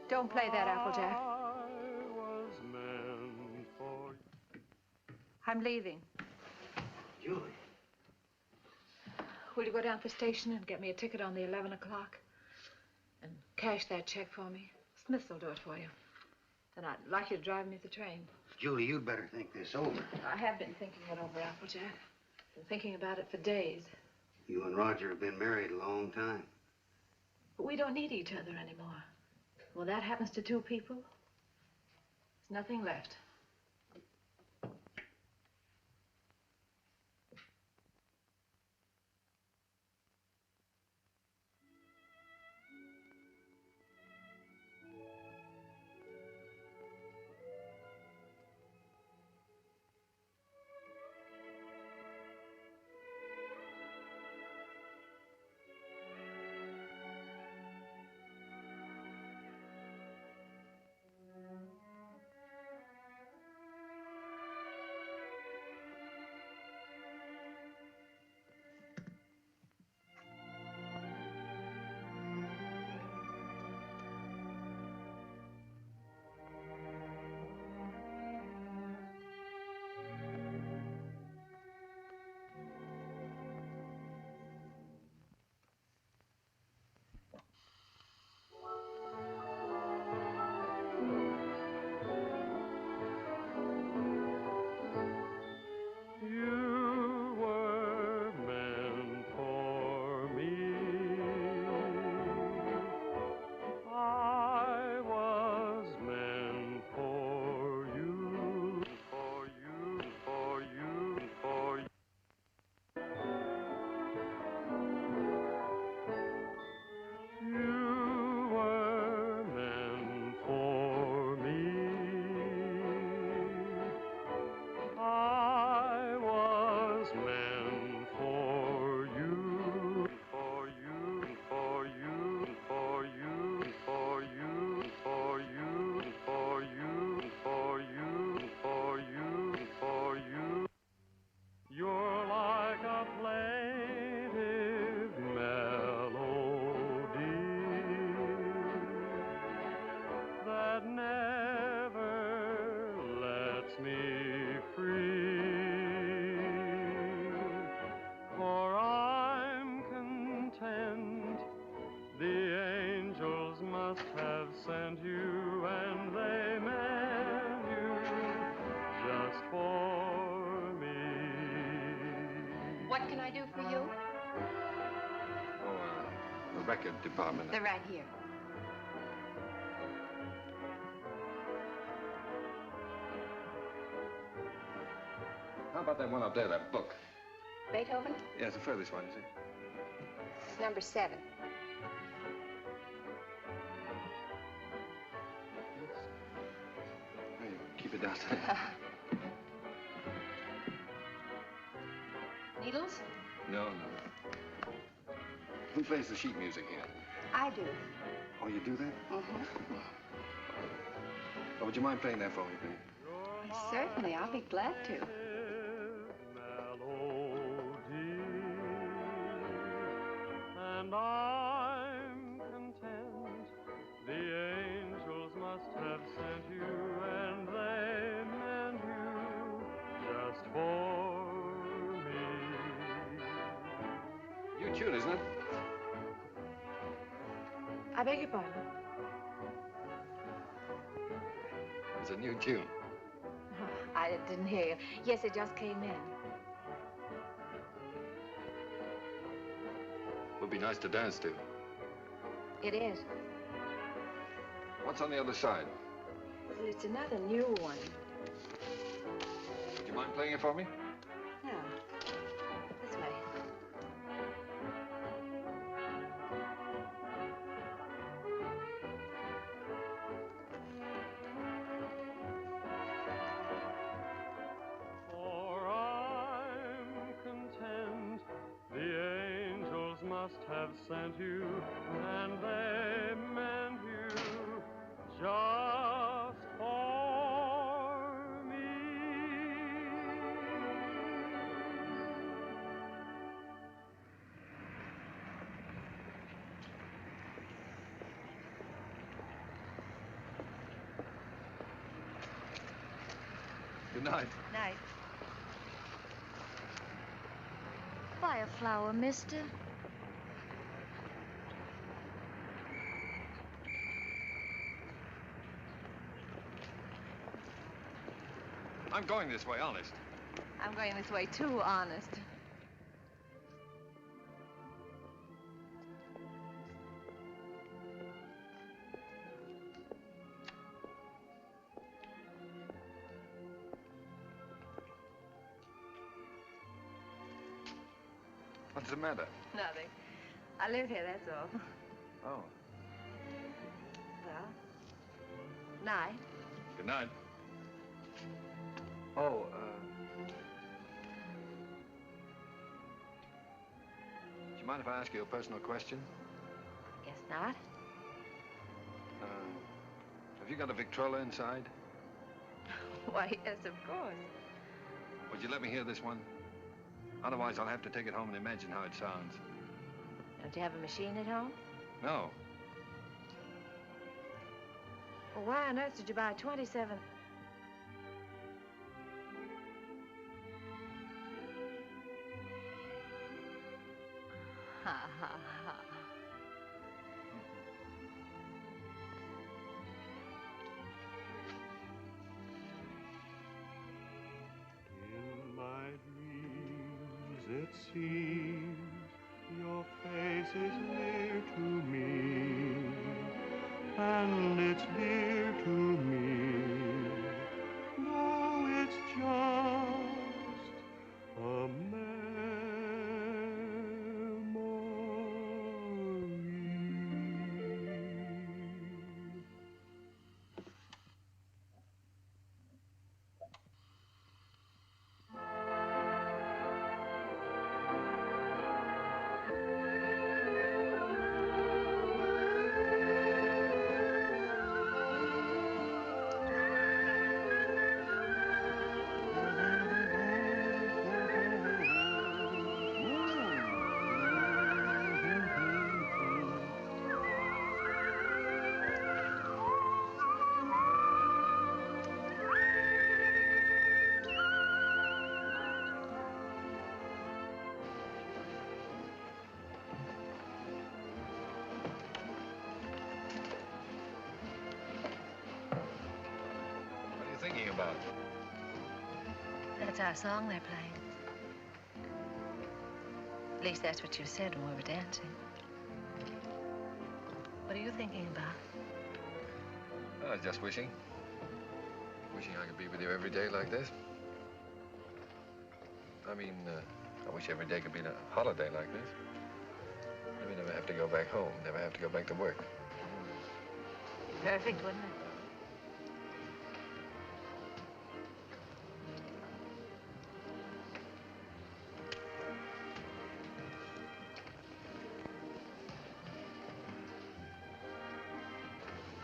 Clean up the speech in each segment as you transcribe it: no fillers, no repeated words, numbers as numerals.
Don't play that, Applejack. I was meant for... I'm leaving. Julie. Will you go down to the station and get me a ticket on the 11 o'clock? And cash that check for me? Smiths will do it for you. Then I'd like you to drive me to the train. Julie, you'd better think this over. I have been thinking it over, Applejack. Been thinking about it for days. You and Roger have been married a long time. But we don't need each other anymore. When that happens to two people, there's nothing left. What can I do for you? Oh, the record department. They're right here. How about that one up there, that book? Beethoven? Yeah, it's the furthest one, you see. It's number 7. Hey, keep it down. Needles? No, no. Who plays the sheet music here? I do. Oh, you do that? Mm-hmm. Oh, would you mind playing that for me, please? Certainly, I'll be glad to. And I'm content. The angels must have sent you, and they meant you just for me. New tune, isn't it? I beg your pardon. It's a new tune. I didn't hear you. Yes, it just came in. Would be nice to dance to. It is. What's on the other side? Well, it's another new one. Would you mind playing it for me? Yeah. This way. For I'm content. The angels must have sent you, and they meant you just for me. night. Night. Buy a flower, mister. I'm going this way, honest. I'm going this way too, honest. What's the matter? Nothing. I live here, that's all. Oh, Well, night. good night. Oh, do you mind if I ask you a personal question? Guess not. Have you got a Victrola inside? Why, yes, of course. Would you let me hear this one? Otherwise, I'll have to take it home and imagine how it sounds. Don't you have a machine at home? No. Well, why on earth did you buy 27? Ha, ha, ha. In my dreams, it seems your face is near to me, and it's dear to me, though it's just a memory. What are you thinking about? That's our song they're playing. At least that's what you said when we were dancing. What are you thinking about? I was just wishing. Wishing I could be with you every day like this. I mean, I wish every day could be a holiday like this. Maybe never have to go back home, never have to go back to work. Perfect, wouldn't it?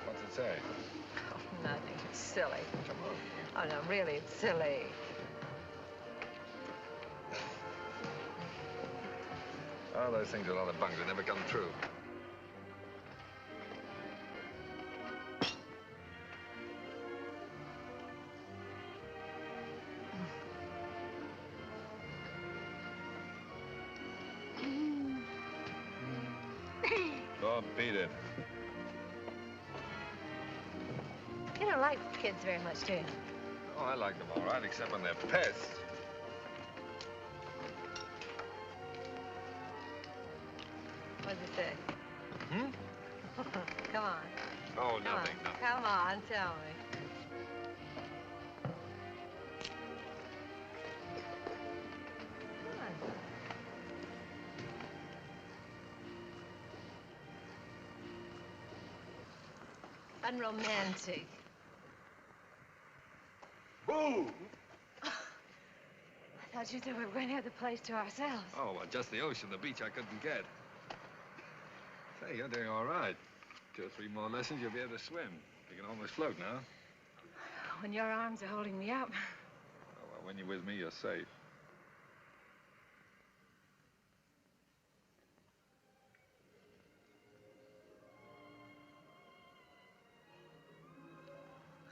What's it say? Oh, nothing. It's silly. Come on. Oh, no, really, it's silly. Oh, those things are a lot of bunk. They never come true. Oh, beat it. You don't like kids very much, do you? Oh, I like them all right, except when they're pests. What does it say? Hmm? Come on. Oh, Come nothing, on. nothing. Come on, tell me. Come on. Unromantic. Boo! I thought you said we were going to have the place to ourselves. Oh, well, just the ocean, the beach I couldn't get. Say, you're doing all right. 2 or 3 more lessons, you'll be able to swim. You can almost float now. When your arms are holding me up. Oh, well, when you're with me, you're safe.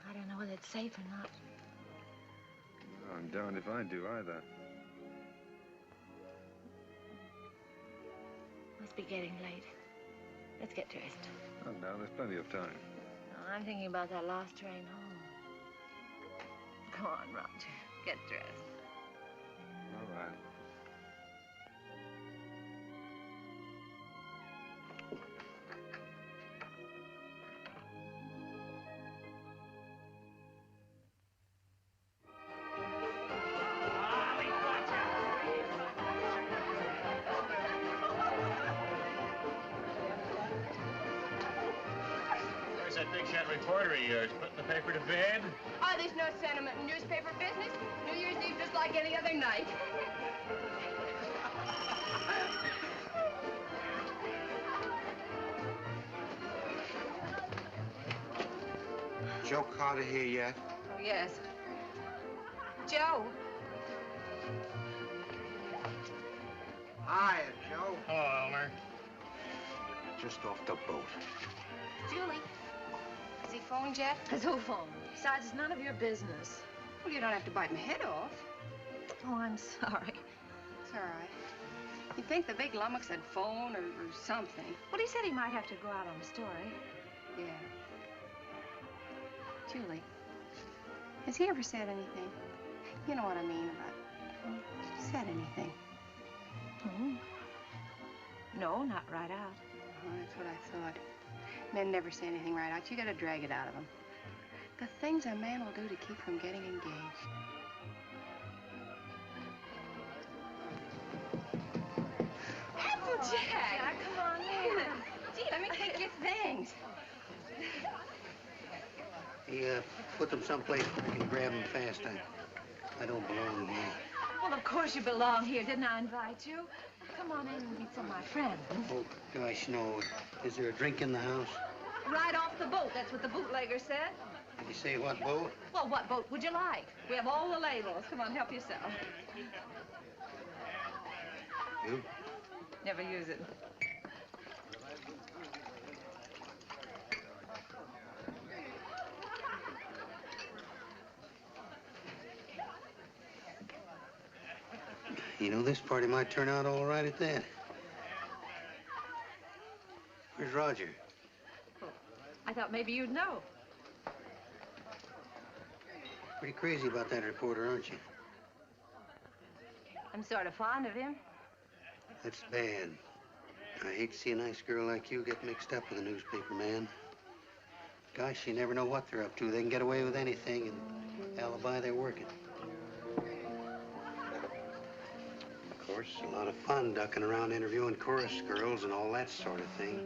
I don't know whether it's safe or not. I'm darned if I do either. Must be getting late. Let's get dressed. Oh, no, there's plenty of time. No, I'm thinking about that last train home. Come on, Roger. Get dressed. All right. There's that big shot reporter of yours putting the paper to bed. Oh, there's no sentiment in newspaper business. New Year's Eve just like any other night. Joe Carter here yet? Oh, yes. Joe. Hiya, Joe. Hello, Elmer. Just off the boat. Julie. Has he phoned yet? Who phoned? Besides, it's none of your business. Well, you don't have to bite my head off. Oh, I'm sorry. It's all right. You'd think the big lummox had phone or something. Well, he said he might have to go out on a story. Yeah. Julie, has he ever said anything? You know what I mean about said anything. Hmm. No, not right out. Oh, that's what I thought. Men never say anything right out. You gotta drag it out of them. The things a man will do to keep from getting engaged. Applejack! Come on in. Gee, let me take your things. He, put them someplace where I can grab them fast. I don't belong here. Well, of course you belong here. Didn't I invite you? Come on in and meet some of my friends. Oh, gosh, no. Is there a drink in the house? Right off the boat. That's what the bootlegger said. Did you say what boat? Well, what boat would you like? We have all the labels. Come on, help yourself. You? Never use it. You know, this party might turn out all right at that. Where's Roger? Oh, I thought maybe you'd know. Pretty crazy about that reporter, aren't you? I'm sort of fond of him. That's bad. I hate to see a nice girl like you get mixed up with a newspaper man. Gosh, you never know what they're up to. They can get away with anything and alibi they're working. Of course, a lot of fun ducking around interviewing chorus girls and all that sort of thing.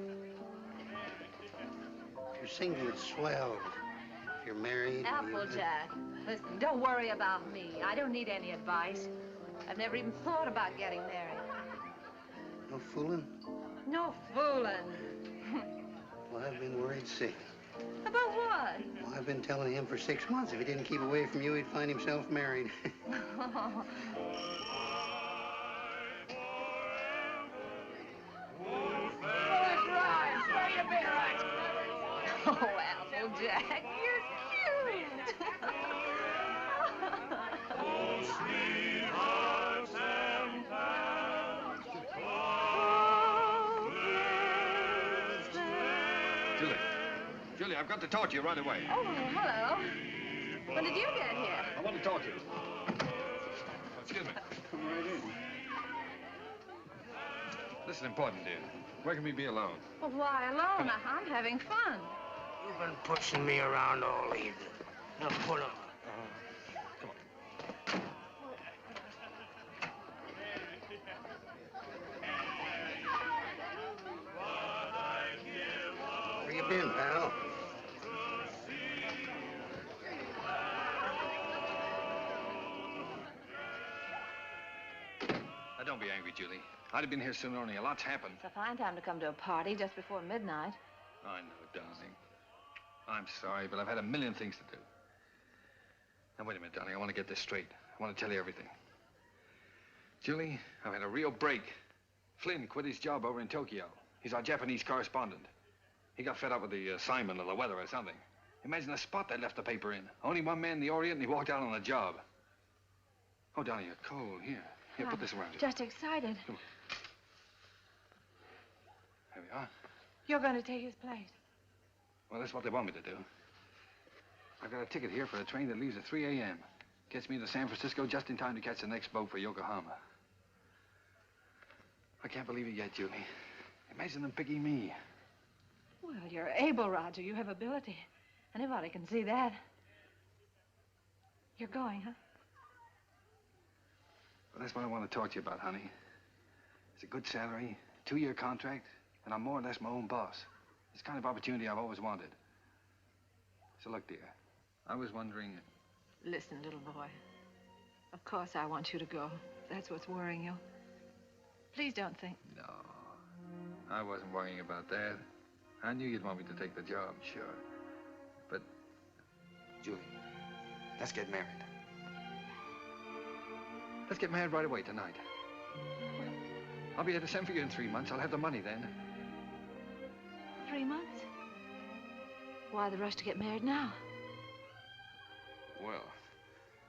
If you're single, it's swell. If you're married... Applejack, listen, don't worry about me. I don't need any advice. I've never even thought about getting married. No fooling? No fooling. Well, I've been worried sick. About what? Well, I've been telling him for 6 months if he didn't keep away from you, he'd find himself married. Oh, Applejack, you're cute. Oh, sweethearts and pals, Julie, I've got to talk to you right away. Oh, hello. When did you get here? I want to talk to you. Excuse me. Come right in. This is important, dear. Where can we be alone? Well, why alone? I'm having fun. You've been pushing me around all evening. Now put 'em up. Come on. Where you been, pal? Now, don't be angry, Julie. I'd have been here sooner, only a lot's happened. It's a fine time to come to a party just before midnight. I know, darling. I'm sorry, but I've had a million things to do. Now, wait a minute, darling. I want to get this straight. I want to tell you everything. Julie, I've had a real break. Flynn quit his job over in Tokyo. He's our Japanese correspondent. He got fed up with the assignment or the weather or something. Imagine the spot they left the paper in. Only one man in the Orient, and he walked out on the job. Oh, Donnie, you're cold. Here, put this around you. Just excited. Come on. There we are. You're going to take his place. Well, that's what they want me to do. I've got a ticket here for a train that leaves at 3 a.m. Gets me to San Francisco just in time to catch the next boat for Yokohama. I can't believe it yet, Julie. Imagine them picking me. Well, you're able, Roger. You have ability. Anybody can see that. You're going, huh? Well, that's what I want to talk to you about, honey. It's a good salary, 2-year contract, and I'm more or less my own boss. It's the kind of opportunity I've always wanted. So look, dear, I was wondering... Listen, little boy. Of course I want you to go. That's what's worrying you. Please don't think... No, I wasn't worrying about that. I knew you'd want me to take the job, sure. But, Julie, let's get married. Let's get married right away tonight. I'll be able to send for you in 3 months. I'll have the money then. 3 months? Why the rush to get married now? Well,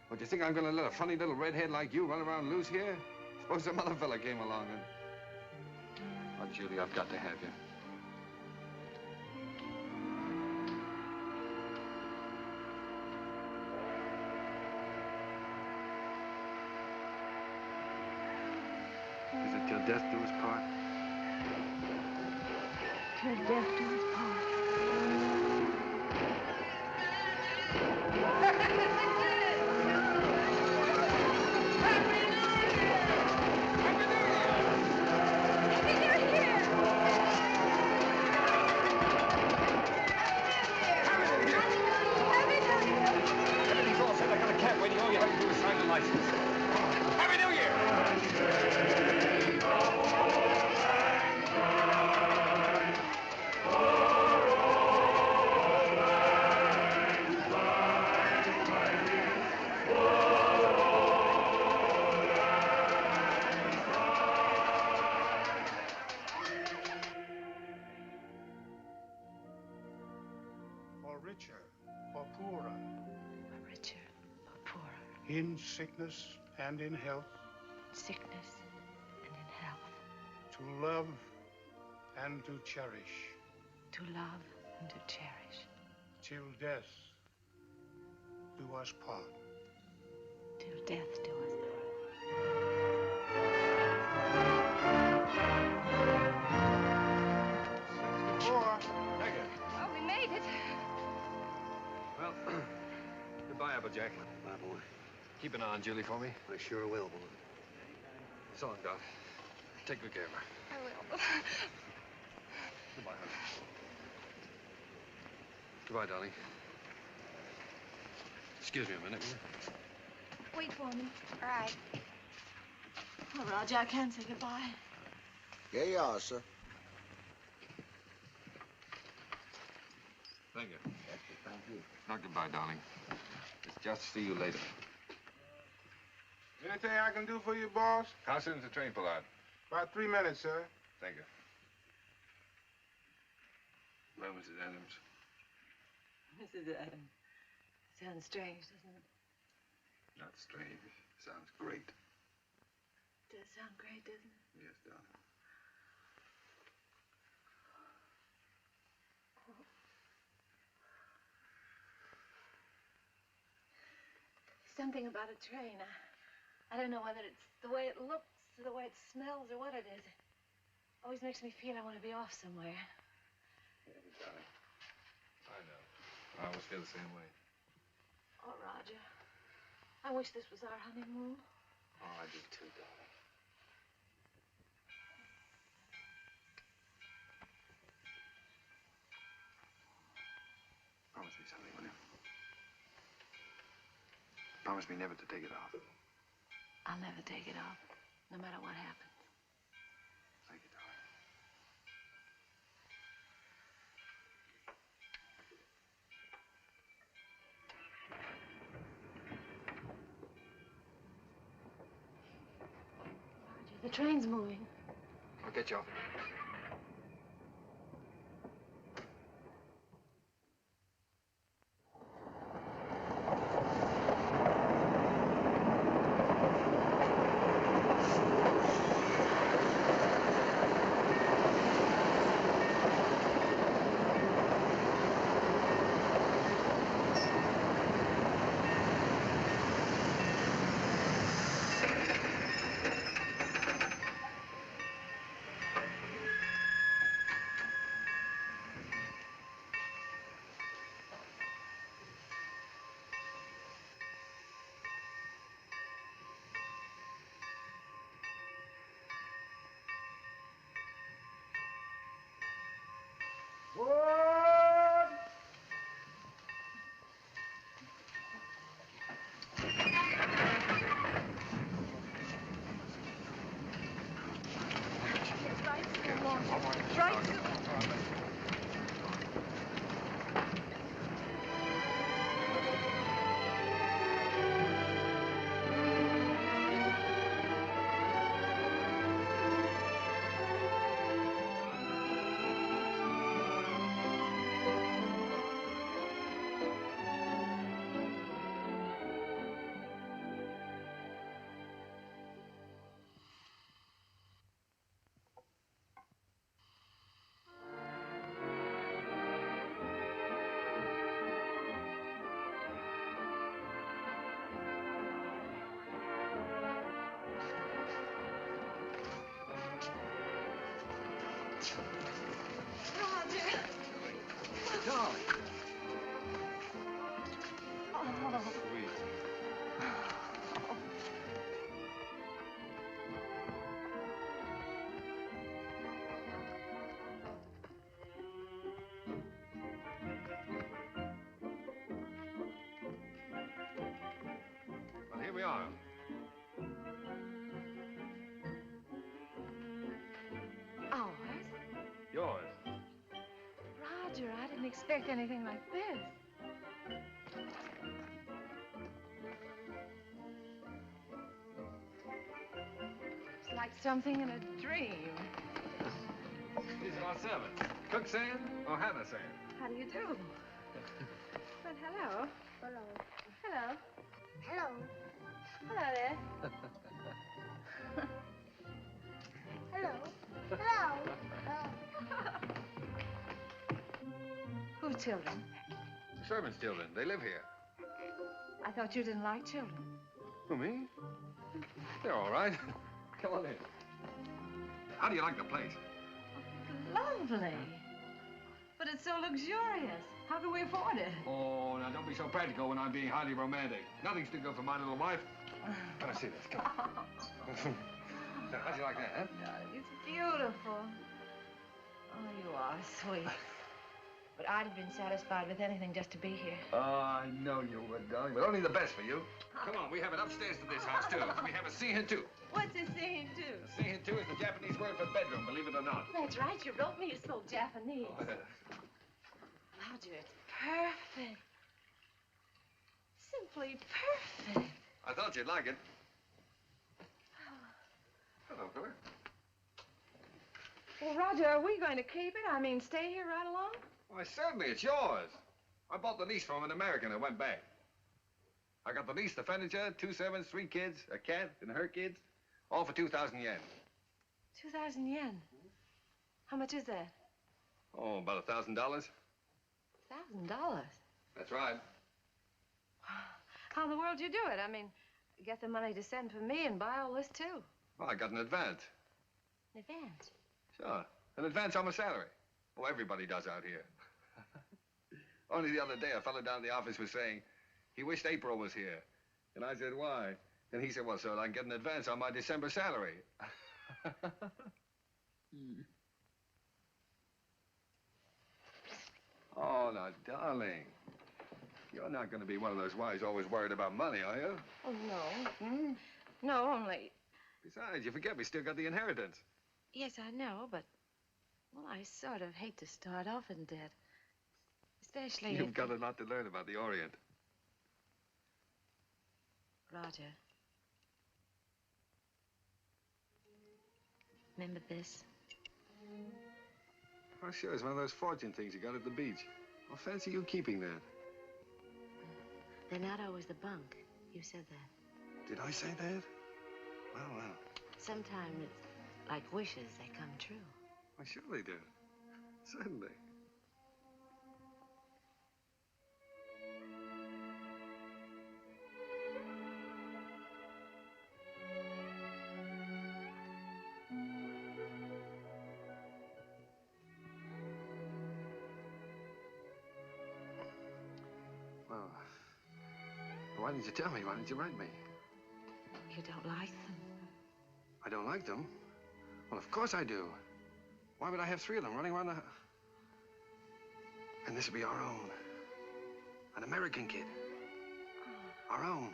what, do you think I'm gonna let a funny little redhead like you run around loose here? Suppose some other fella came along and... Oh, Julie, I've got to have you. Is it till death do us part? Till death do us part. In sickness and in health. Sickness and in health. To love and to cherish. To love and to cherish. Till death do us part. Till death do us part. Well, we made it. Well, goodbye, Applejack. Bye, boy. Keep an eye on Julie for me. I sure will, boy. So long, Doc. Take good care of her. I will. Goodbye, honey. Goodbye, darling. Excuse me a minute, will you? Wait for me. All right. Oh, Roger, I can't say goodbye. Here you are, sir. Thank you. Thank you. Not goodbye, darling. It's just see you later. Anything I can do for you, boss? How soon does the train pull out? About 3 minutes, sir. Thank you. Well, Mrs. Adams. Mrs. Adams. Sounds strange, doesn't it? Not strange. Sounds great. It does sound great, doesn't it? Yes, darling. Something about a train. I don't know whether it's the way it looks or the way it smells or what it is. It always makes me feel I want to be off somewhere. Yeah, darling. I know. I always feel the same way. Oh, Roger. I wish this was our honeymoon. Oh, I do too, darling. Promise me something, will you? Promise me never to take it off. I'll never take it off, no matter what happens. Thank you, darling. Roger, the train's moving. I'll get you off. Roger. Darling. Oh. Sweet. Well, here we are. Ours? Yours. Roger, I didn't expect anything like this. It's like something in a dream. These are our servants. Cook saying or Hannah saying? How do you do? Well, hello. Hello. Hello. Hello. Hello there. Hello. Hello. Whose children? Servants' children. They live here. I thought you didn't like children. Who, me? They're all right. Come on in. How do you like the place? Lovely. But it's so luxurious. How can we afford it? Oh, now don't be so practical when I'm being highly romantic. Nothing's too good for my little wife. Let me see this. Come on. Now, how'd you like that, huh? It's beautiful. Oh, you are sweet. But I'd have been satisfied with anything just to be here. Oh, I know you would, darling, but only the best for you. Come on, we have it upstairs to this house, too. We have a seihin-tu. What's a scene too? A seihin-tu is the Japanese word for bedroom, believe it or not. That's right. You wrote me you spoke Japanese. Roger, it's perfect. Simply perfect. I thought you'd like it. Hello, fella. Well, Roger, are we going to keep it? I mean, stay here right along? Why, certainly, it's yours. I bought the lease from an American and went back. I got the lease, the furniture, 2 servants, 3 kids, a cat, and her kids, all for 2,000 yen. 2,000 yen. How much is that? Oh, about $1,000. $1,000. That's right. How in the world do you do it? I mean, get the money to send for me and buy all this too. Well, I got an advance. In advance. Sure, an advance on my salary. Oh, everybody does out here. Only the other day, a fellow down at the office was saying he wished April was here. And I said, why? And he said, well, so I can get an advance on my December salary. Oh, now, darling. You're not going to be one of those wives always worried about money, are you? Oh, no. No, only... Besides, you forget we still got the inheritance. Yes, I know, but... Well, I sort of hate to start off in debt. Especially You've if... got a lot to learn about the Orient. Roger. Remember this? Oh, sure, it's one of those fortune things you got at the beach. Well, fancy you keeping that. They're not always the bunk. You said that. Did I say that? Well, well. Sometimes it's like wishes, they come true. Why, sure they do. Certainly. Well, why didn't you tell me? Why didn't you write me? You don't like them? I don't like them? Well, of course I do. Why would I have 3 of them running around the... And this will be our own. An American kid. Oh. Our own.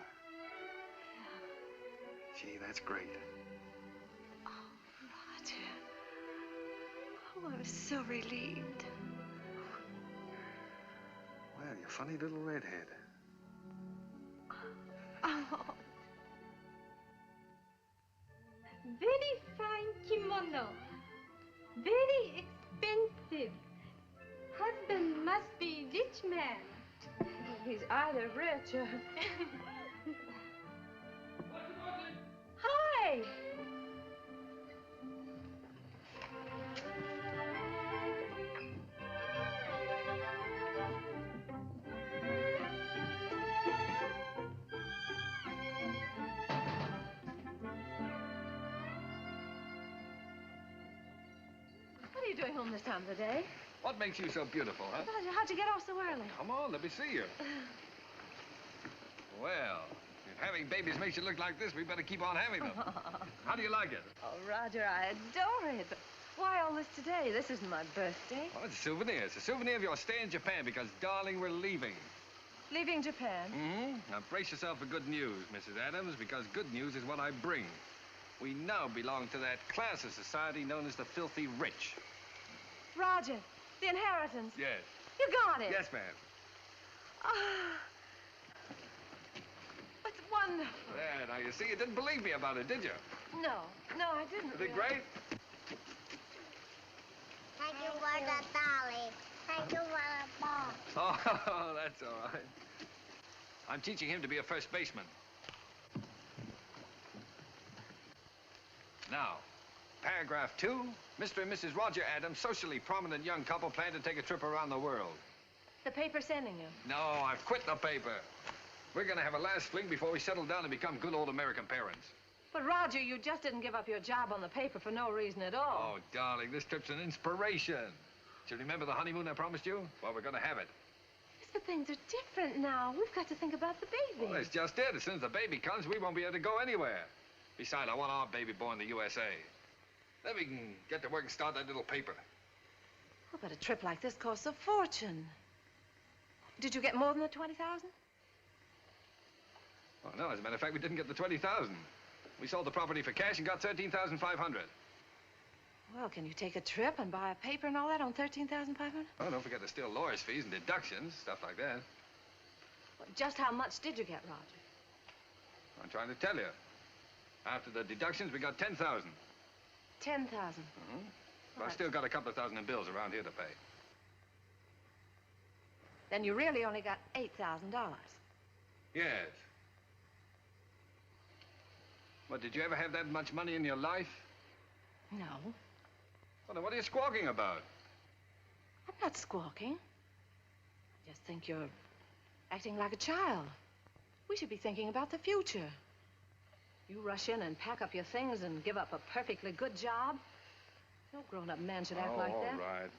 Yeah. Gee, that's great. Oh, Roger. Oh, I'm so relieved. Well, you funny little redhead. Oh. Very fine kimono. Very expensive. Husband must be rich man. He's either rich or... Hi. What are you doing going home this time of the day. What makes you so beautiful, huh? Roger, how'd you get off so early? Come on, let me see you. Well, if having babies makes you look like this, we better keep on having them. How do you like it? Oh, Roger, I adore it. But why all this today? This isn't my birthday. Well, it's a souvenir. It's a souvenir of your stay in Japan because, darling, we're leaving. Leaving Japan? Mm-hmm. Now, brace yourself for good news, Mrs. Adams, because good news is what I bring. We now belong to that class of society known as the filthy rich. Roger, the inheritance. Yes. You got it. Yes, ma'am. Ah. It's wonderful. There, now, you see, you didn't believe me about it, did you? No, I didn't. Is it great? Thank you for the dolly. Thank you for the ball. Oh, that's all right. I'm teaching him to be a first baseman. Now, paragraph 2, Mr. and Mrs. Roger Adams, socially prominent young couple, plan to take a trip around the world. The paper's sending you. No, I've quit the paper. We're gonna have a last fling before we settle down and become good old American parents. But, Roger, you just didn't give up your job on the paper for no reason at all. Oh, darling, this trip's an inspiration. Do you remember the honeymoon I promised you? Well, we're gonna have it. Yes, but things are different now. We've got to think about the baby. Well, that's just it. As soon as the baby comes, we won't be able to go anywhere. Besides, I want our baby born in the USA. Then we can get to work and start that little paper. Oh, but a trip like this costs a fortune. Did you get more than the 20,000? Oh, no, as a matter of fact, we didn't get the 20,000. We sold the property for cash and got 13,500. Well, can you take a trip and buy a paper and all that on 13,500? Oh, don't forget there's still lawyer's fees and deductions, stuff like that. Well, just how much did you get, Roger? I'm trying to tell you. After the deductions, we got 10,000. 10,000. Mm-hmm. But I've still got a couple of thousand in bills around here to pay. Then you really only got $8,000. Yes. But did you ever have that much money in your life? No. Well, then what are you squawking about? I'm not squawking. I just think you're acting like a child. We should be thinking about the future. You rush in and pack up your things and give up a perfectly good job. No grown-up man should act like that. All right.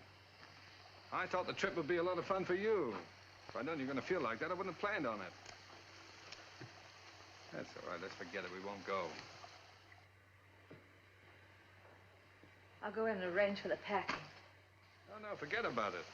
I thought the trip would be a lot of fun for you. If I'd known you were going to feel like that, I wouldn't have planned on it. That's all right. Let's forget it. We won't go. I'll go in and arrange for the packing. Oh, no, forget about it.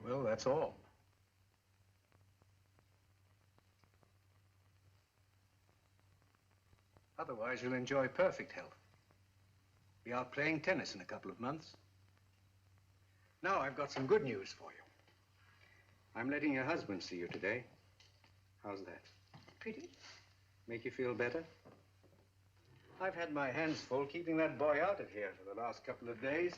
Well, that's all. Otherwise, you'll enjoy perfect health. Be out playing tennis in a couple of months. Now, I've got some good news for you. I'm letting your husband see you today. How's that? Pretty? Make you feel better? I've had my hands full keeping that boy out of here for the last couple of days.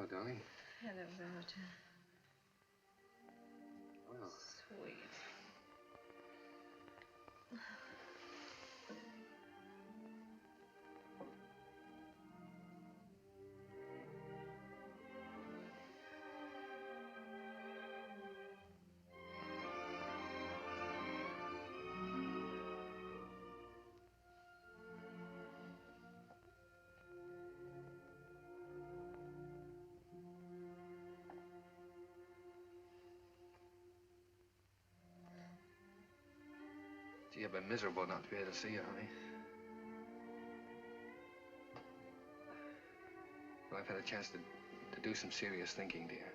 Hello, darling. Hello, Roger. Well. Sweet. Gee, I've been miserable not to be able to see you, honey. Well, I've had a chance to do some serious thinking, dear.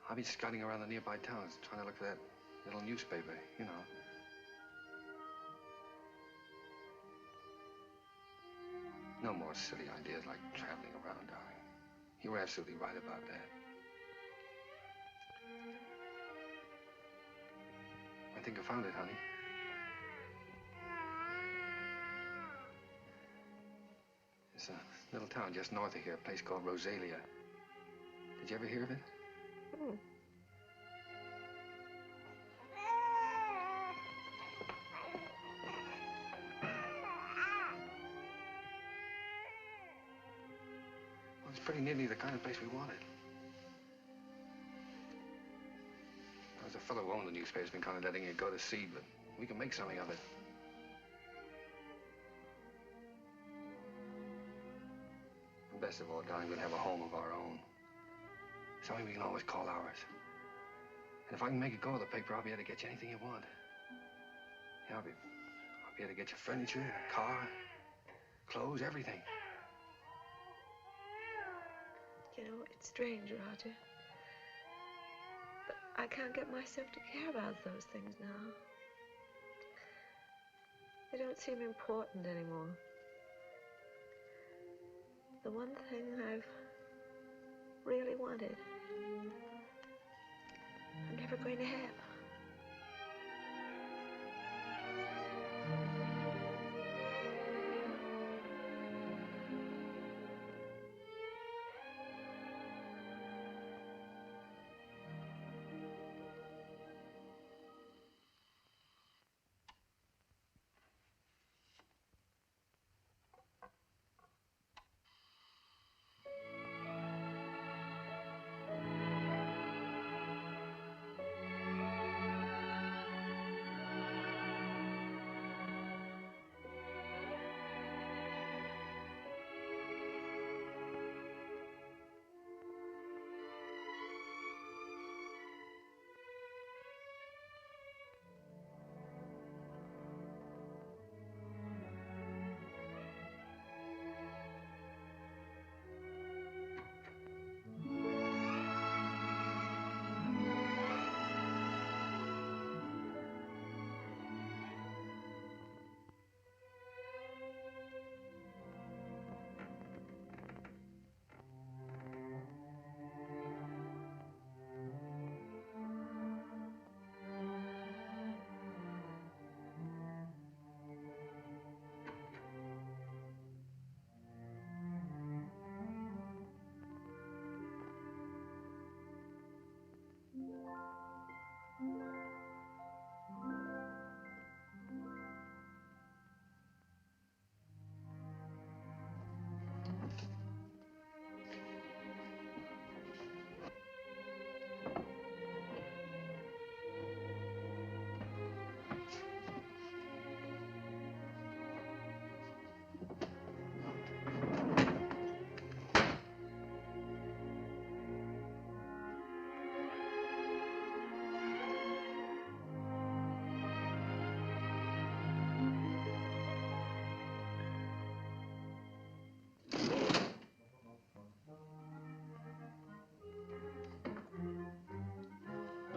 I've been scouting around the nearby towns, trying to look for that little newspaper, you know. No more silly ideas like traveling around, darling. You were absolutely right about that. I think I found it, honey. It's a little town just north of here, a place called Rosalia. Did you ever hear of it? Hmm. Well, it's pretty nearly the kind of place we wanted. There's a fellow who owned the newspaper's been kind of letting it go to seed, but we can make something of it. And best of all, darling, we'll have a home of our own. Something we can always call ours. And if I can make it go, the paper, I'll be able to get you anything you want. Yeah, I'll be able to get you furniture, a car, clothes, everything. You know, it's strange, Roger. But I can't get myself to care about those things now. They don't seem important anymore. The one thing I've really wanted, I'm never going to have.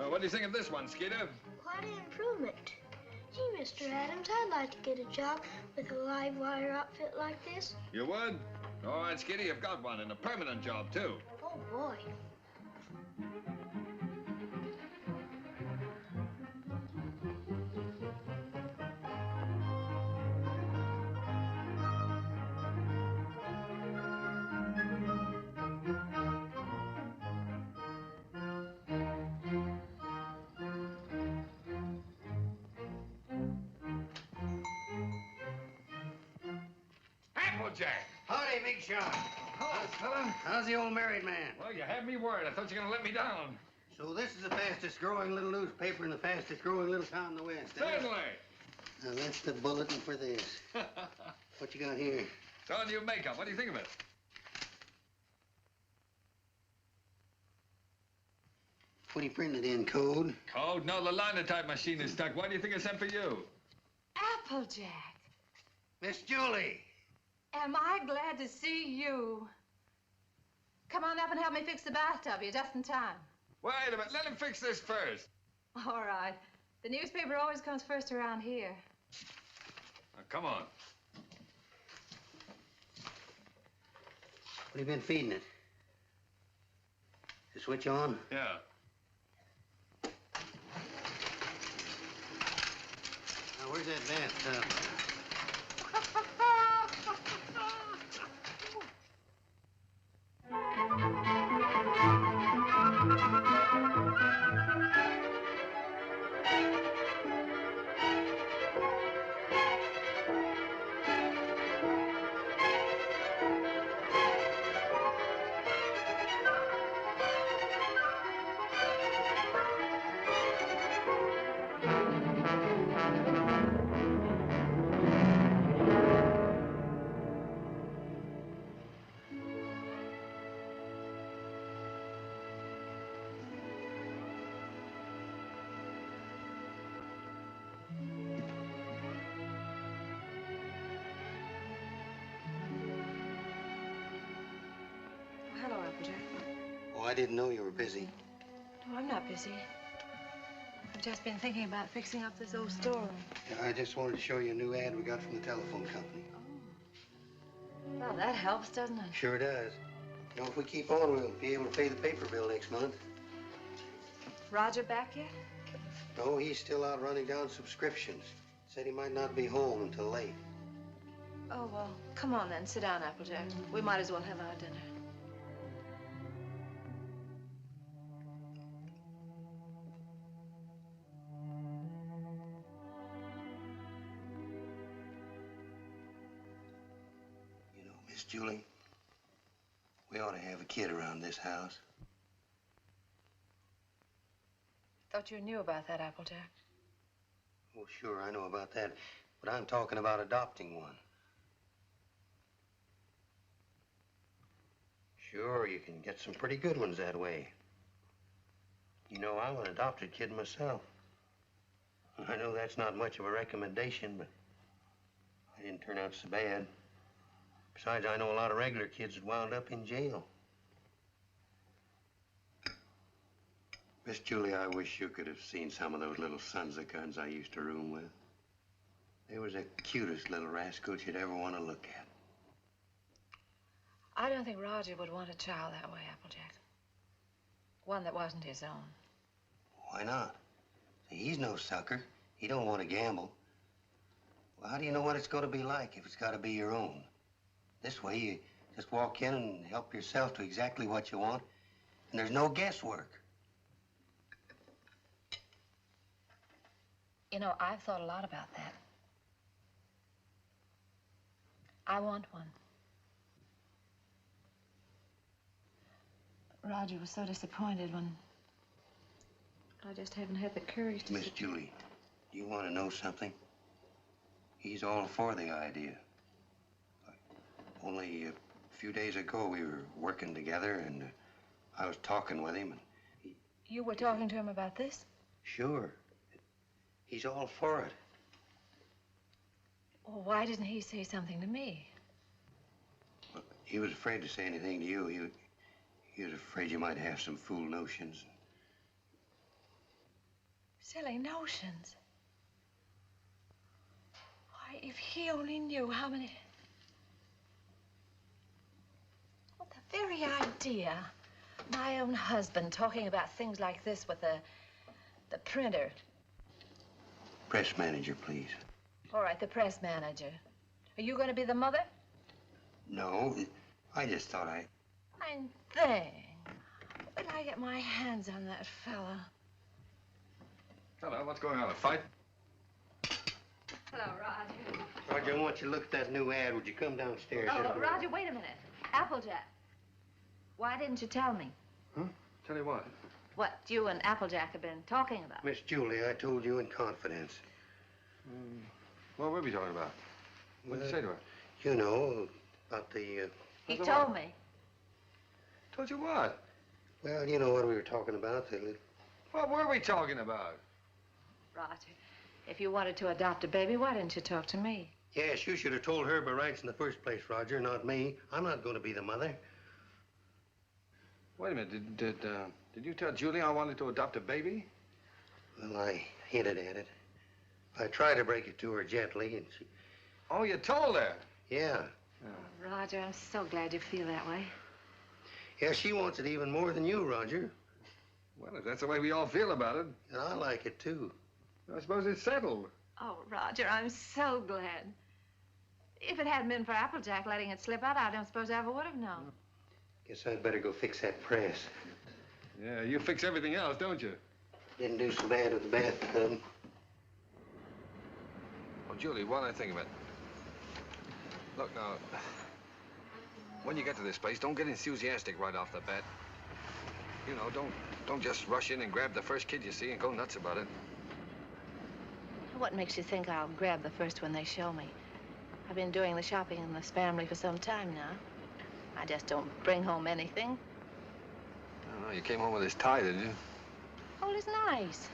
What do you think of this one, Skeeter? Quite an improvement. Gee, Mr. Adams, I'd like to get a job with a live wire outfit like this. You would? All right, Skeeter, you've got one, and a permanent job, too. Oh, boy. Applejack. Howdy, Big Shot. Hello, fella. How's the old married man? Well, you had me worried. I thought you were going to let me down. So this is the fastest growing little newspaper in the fastest growing little town in the West, eh? Certainly. Now, that's the bulletin for this. What you got here? It's all new makeup. What do you think of it? What do you print it in, code? Code? No, the linotype machine is stuck. Why do you think I sent for you? Applejack, Miss Julie. am I glad to see you. Come on up and help me fix the bathtub. You're just in time. Wait a minute. Let him fix this first. All right. The newspaper always comes first around here. Now, come on. What have you been feeding it? The switch on? Yeah. Now, where's that bathtub? Hello, Applejack. Oh, I didn't know you were busy. No, I'm not busy. I've just been thinking about fixing up this old storeroom. I just wanted to show you a new ad we got from the telephone company. Well, that helps, doesn't it? Sure does. You know, if we keep on, we'll be able to pay the paper bill next month. Roger back yet? No, he's still out running down subscriptions. Said he might not be home until late. Oh, well, come on then. Sit down, Applejack. We might as well have our dinner. You know, Miss Julie, we ought to have a kid around this house. Thought you knew about that, Applejack. Oh, sure, I know about that. But I'm talking about adopting one. Sure, you can get some pretty good ones that way. You know, I'm an adopted kid myself. I know that's not much of a recommendation, but I didn't turn out so bad. Besides, I know a lot of regular kids that wound up in jail. Miss Julie, I wish you could have seen some of those little sons of guns I used to room with. They was the cutest little rascals you'd ever want to look at. I don't think Roger would want a child that way, Applejack. One that wasn't his own. Why not? See, he's no sucker. He don't want to gamble. Well, how do you know what it's going to be like if it's got to be your own? This way, you just walk in and help yourself to exactly what you want, and there's no guesswork. You know, I've thought a lot about that. I want one. Roger was so disappointed when I just haven't had the courage to... Miss Julie, do you want to know something? He's all for the idea. Only a few days ago, we were working together, and I was talking with him, and You were talking to him about this? Sure. He's all for it. Well, why didn't he say something to me? Well, he was afraid to say anything to you. He was afraid you might have some fool notions. Silly notions. Why, if he only knew how many... Well, the very idea. My own husband talking about things like this with the printer. Press manager, please. All right, the press manager. Are you going to be the mother? No, I just thought I... Fine thing. When I get my hands on that fella. Hello, what's going on, a fight? Hello, Roger. Roger, I want you to look at that new ad. Would you come downstairs? Oh, Roger, wait a minute. Applejack. Why didn't you tell me? Huh? Tell you what? What you and Applejack have been talking about. Miss Julie, I told you in confidence. What were we talking about? What did you say to her? You know, about the... He told me. Told you what? Well, you know what we were talking about. What were we talking about? Roger, if you wanted to adopt a baby, why didn't you talk to me? Yes, you should have told her by rights in the first place, Roger, not me. I'm not going to be the mother. Wait a minute. Did you tell Julie I wanted to adopt a baby? Well, I hinted at it. I tried to break it to her gently, and she... Oh, you told her? Yeah. Oh, Roger, I'm so glad you feel that way. Yeah, she wants it even more than you, Roger. Well, if that's the way we all feel about it. And I like it, too. I suppose it's settled. Oh, Roger, I'm so glad. If it hadn't been for Applejack letting it slip out, I don't suppose I ever would have known. Guess I'd better go fix that press. Yeah, you fix everything else, don't you? Didn't do so bad with the bathtub. Oh, Julie, what do I think of it? Look, now, when you get to this place, don't get enthusiastic right off the bat. You know, don't just rush in and grab the first kid you see and go nuts about it. What makes you think I'll grab the first one they show me? I've been doing the shopping in this family for some time now. I just don't bring home anything. Oh, you came home with this tie, didn't you? Oh, it's nice.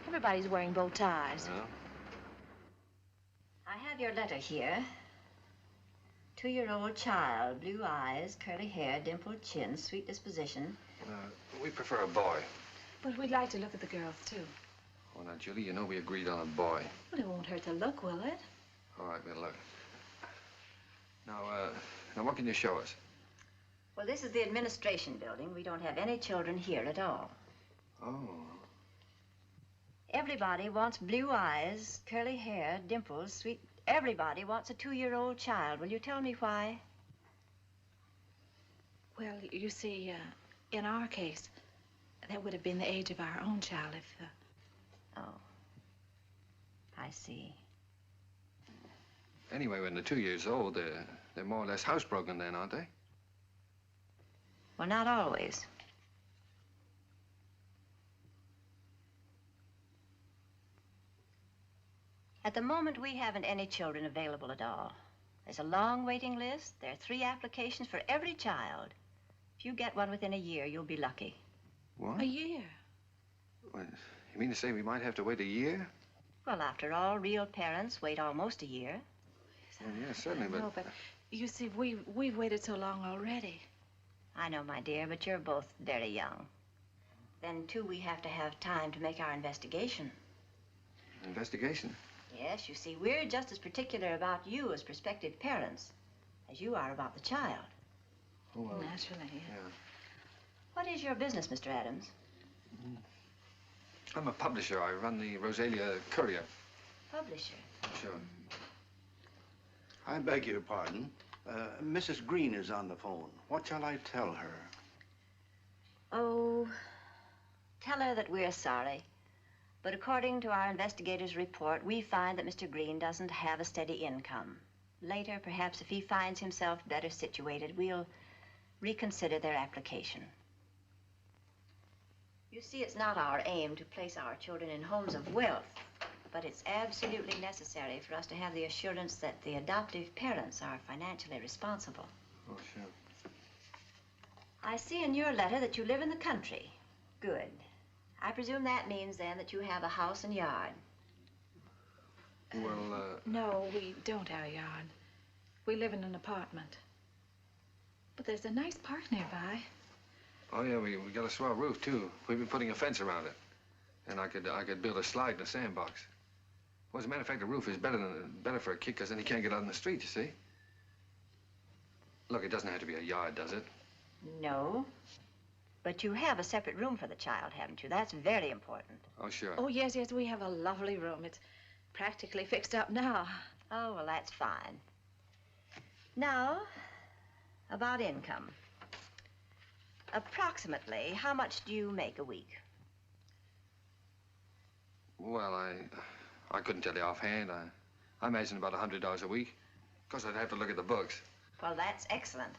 Everybody's wearing bow ties. Yeah. I have your letter here. 2-year-old child, blue eyes, curly hair, dimpled chin, sweet disposition. We prefer a boy. But we'd like to look at the girls, too. Oh, now, Julie, you know we agreed on a boy. Well, it won't hurt to look, will it? All right, we'll look. Now, what can you show us? Well, this is the administration building. We don't have any children here at all. Oh. Everybody wants blue eyes, curly hair, dimples, sweet... Everybody wants a 2-year-old child. Will you tell me why? Well, you see, in our case, that would have been the age of our own child if... Oh. I see. Anyway, when they're 2 years old, they're more or less housebroken then, aren't they? Well, not always. At the moment, we haven't any children available at all. There's a long waiting list. There are 3 applications for every child. If you get one within a year, you'll be lucky. What? A year? What, you mean to say we might have to wait a year? Well, after all, real parents wait almost a year. Well, yeah, certainly, but... No, but you see, we've waited so long already. I know, my dear, but you're both very young. Then, too, we have to have time to make our investigation. Investigation? Yes, you see, we're just as particular about you as prospective parents as you are about the child. Oh, well, naturally, yeah. What is your business, Mr. Adams? I'm a publisher. I run the Rosalia Courier. Publisher? Sure. I beg your pardon. Mrs. Green is on the phone. What shall I tell her? Oh, tell her that we're sorry. But according to our investigator's report, we find that Mr. Green doesn't have a steady income. Later, perhaps if he finds himself better situated, we'll reconsider their application. You see, it's not our aim to place our children in homes of wealth, but it's absolutely necessary for us to have the assurance that the adoptive parents are financially responsible. Oh, sure. I see in your letter that you live in the country. Good. I presume that means, then, that you have a house and yard. Well, No, we don't have a yard. We live in an apartment. But there's a nice park nearby. Oh, yeah, we got a swell roof, too. We've been putting a fence around it. And I could build a slide in a sandbox. Well, as a matter of fact, the roof is better for a kid, because then he can't get out in the street, you see. Look, it doesn't have to be a yard, does it? No. But you have a separate room for the child, haven't you? That's very important. Oh, sure. Oh, yes, we have a lovely room. It's practically fixed up now. Oh, well, that's fine. Now, about income. Approximately, how much do you make a week? Well, I couldn't tell you offhand. I imagine about $100 a week. Of course, I'd have to look at the books. Well, that's excellent.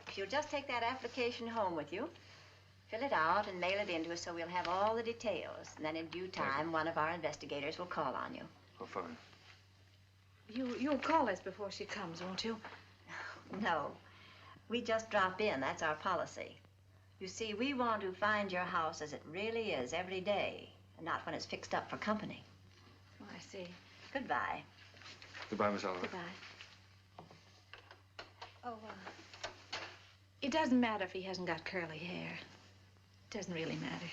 If you'll just take that application home with you, fill it out and mail it in to us so we'll have all the details. And then in due time, one of our investigators will call on you. Oh, fine. You'll call us before she comes, won't you? No. We just drop in. That's our policy. You see, we want to find your house as it really is every day, and not when it's fixed up for company. Oh, I see. Goodbye. Goodbye, Miss Oliver. Goodbye. Oh, it doesn't matter if he hasn't got curly hair. It doesn't really matter.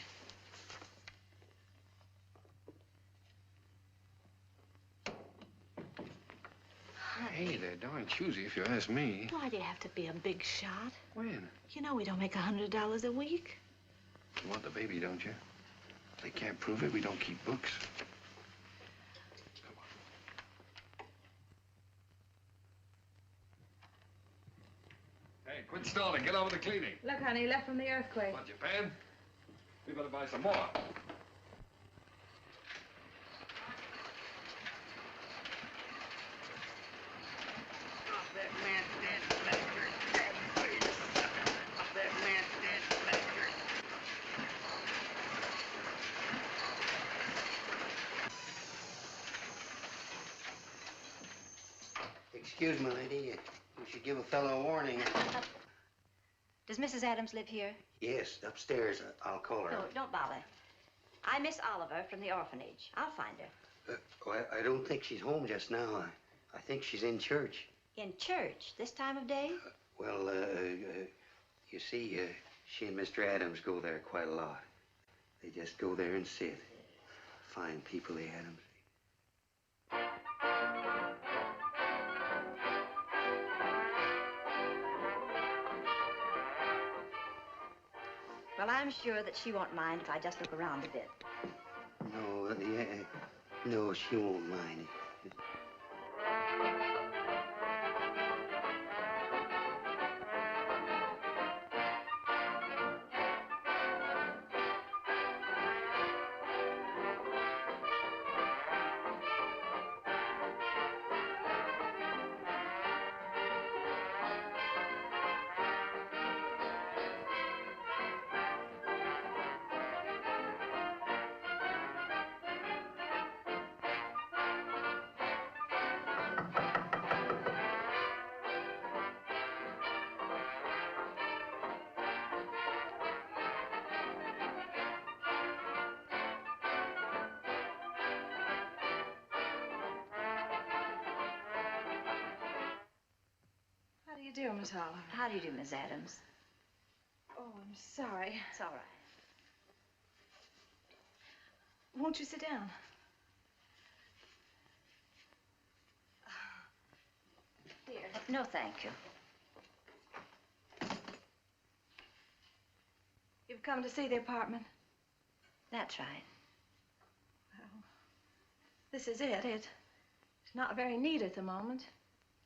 Hey, they're darn choosy, if you ask me. Why do you have to be a big shot? When? You know we don't make $100 a week. You want the baby, don't you? If they can't prove it, we don't keep books. Come on. Hey, quit stalling. Get on with the cleaning. Look, honey, left from the earthquake. Want Japan? We better buy some more. Excuse me, lady. You should give a fellow a warning. Does Mrs. Adams live here? Yes, upstairs. I'll call her. No, don't bother. I'm Miss Oliver from the orphanage. I'll find her. Well, I don't think she's home just now. I think she's in church. In church this time of day? Well, you see, she and Mr. Adams go there quite a lot. They just go there and sit. Fine people, the Adams. Well, I'm sure that she won't mind if I just look around a bit. No, no, she won't mind. How do you do, Miss Oliver? How do you do, Miss Adams? Oh, I'm sorry. It's all right. Won't you sit down? Here. No, thank you. You've come to see the apartment? That's right. Well, this is it. It's not very neat at the moment.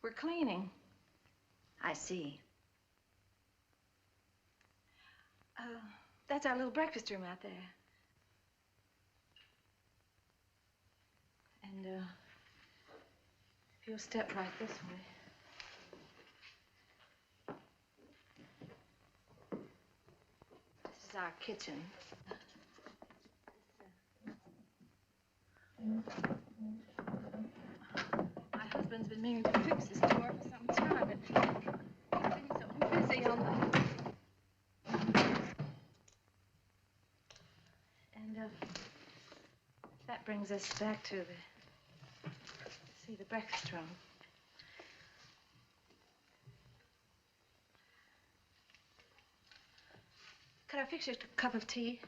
We're cleaning. I see. That's our little breakfast room out there. And, if you'll step right this way. This is our kitchen. My husband's been meaning to fix this door for some time, but he's been so busy on the... And, that brings us back to the breakfast room. Could I fix you a cup of tea?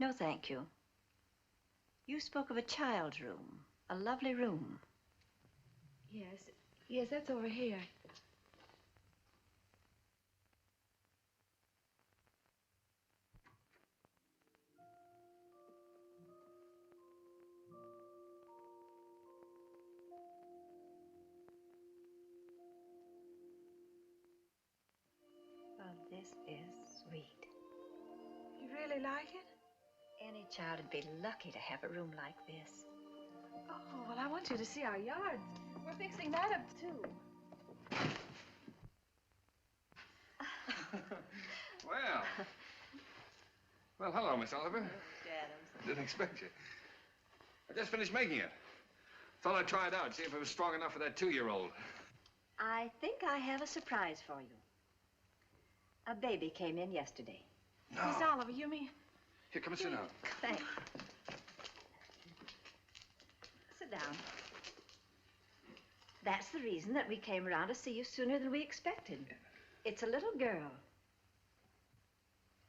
No, thank you. You spoke of a child's room, a lovely room. Yes, that's over here. Oh, this is sweet. You really like it? Any child would be lucky to have a room like this. Oh, well, I want you to see our yard. We're fixing that up, too. Well, hello, Miss Oliver. Mr. Adams. Didn't expect you. I just finished making it. Thought I'd try it out, see if it was strong enough for that 2-year-old. I think I have a surprise for you. A baby came in yesterday. No. Miss Oliver, you mean? Here, come and sit down. Thanks. Sit down. That's the reason that we came around to see you sooner than we expected. It's a little girl.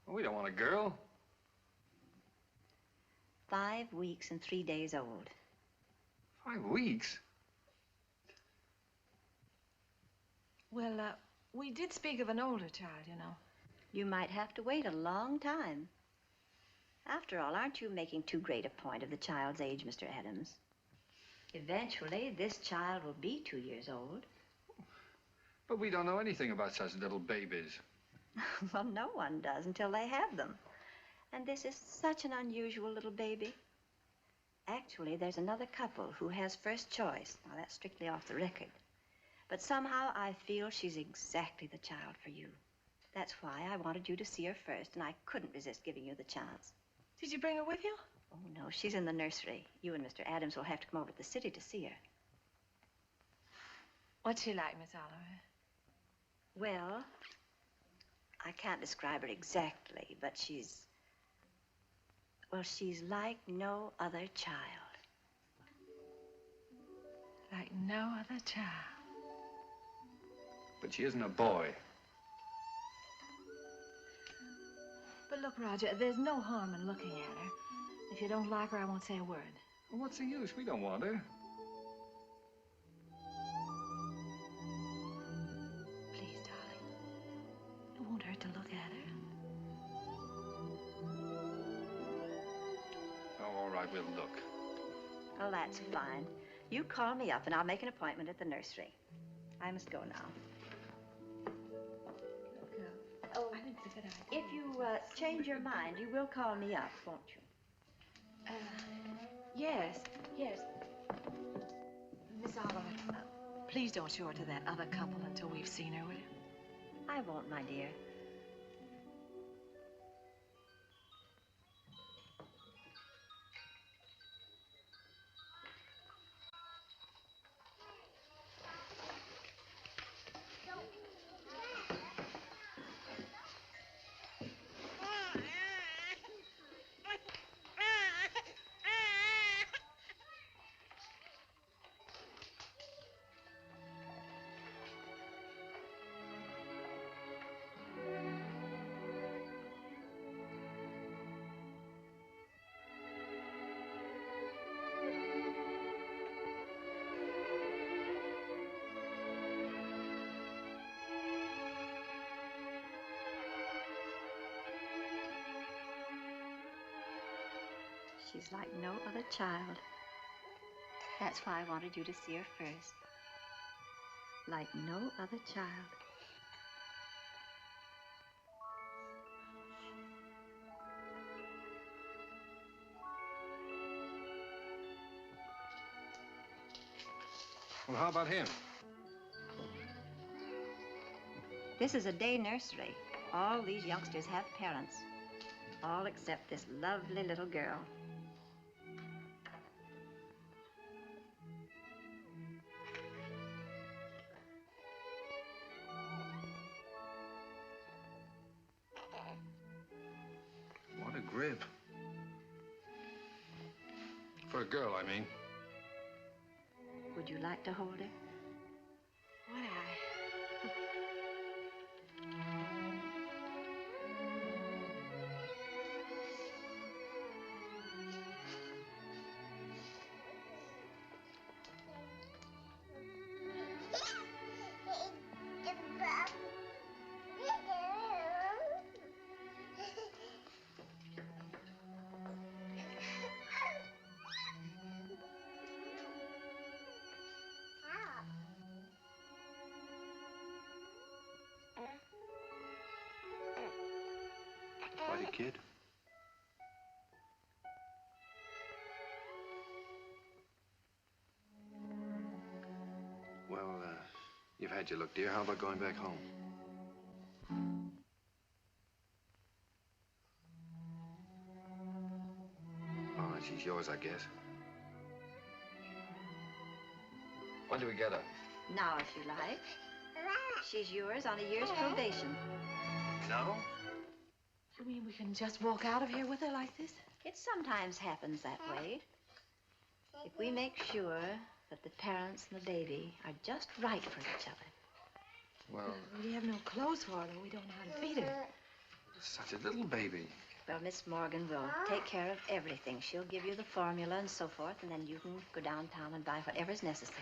Well, we don't want a girl. 5 weeks and 3 days old. 5 weeks? Well, we did speak of an older child, you know. You might have to wait a long time. After all, aren't you making too great a point of the child's age, Mr. Adams? Eventually, this child will be 2 years old. But we don't know anything about such little babies. Well, no one does until they have them. And this is such an unusual little baby. Actually, there's another couple who has first choice. Now, that's strictly off the record. But somehow I feel she's exactly the child for you. That's why I wanted you to see her first, and I couldn't resist giving you the chance. Did you bring her with you? Oh, no, she's in the nursery. You and Mr. Adams will have to come over to the city to see her. What's she like, Miss Oliver? Well, I can't describe her exactly, but she's like no other child. Like no other child. But she isn't a boy. But look, Roger, there's no harm in looking at her. If you don't like her, I won't say a word. Well, what's the use? We don't want her. Please, darling. It won't hurt to look at her. Oh, all right, we'll look. Oh, that's fine. You call me up, and I'll make an appointment at the nursery. I must go now. Oh, I think it's a good idea. if you change your mind, you will call me up, won't you? Yes. Miss Oliver, please don't show her to that other couple until we've seen her, will you? I won't, my dear. She's like no other child. That's why I wanted you to see her first. Like no other child. Well, how about him? This is a day nursery. All these youngsters have parents. All except this lovely little girl. What a grip. For a girl, I mean. Would you like to hold her? Would I? Buddy, kid. tired you look, dear. How about going back home? All right, she's yours, I guess. When do we get her? Now, if you like. She's yours on a year's probation. No? You mean we can just walk out of here with her like this? It sometimes happens that way. If we make sure that the parents and the baby are just right for each other. Well, We have no clothes for her. We don't know how to feed her. such a little baby. Well, Miss Morgan will take care of everything. She'll give you the formula and so forth, and then you can go downtown and buy whatever's necessary.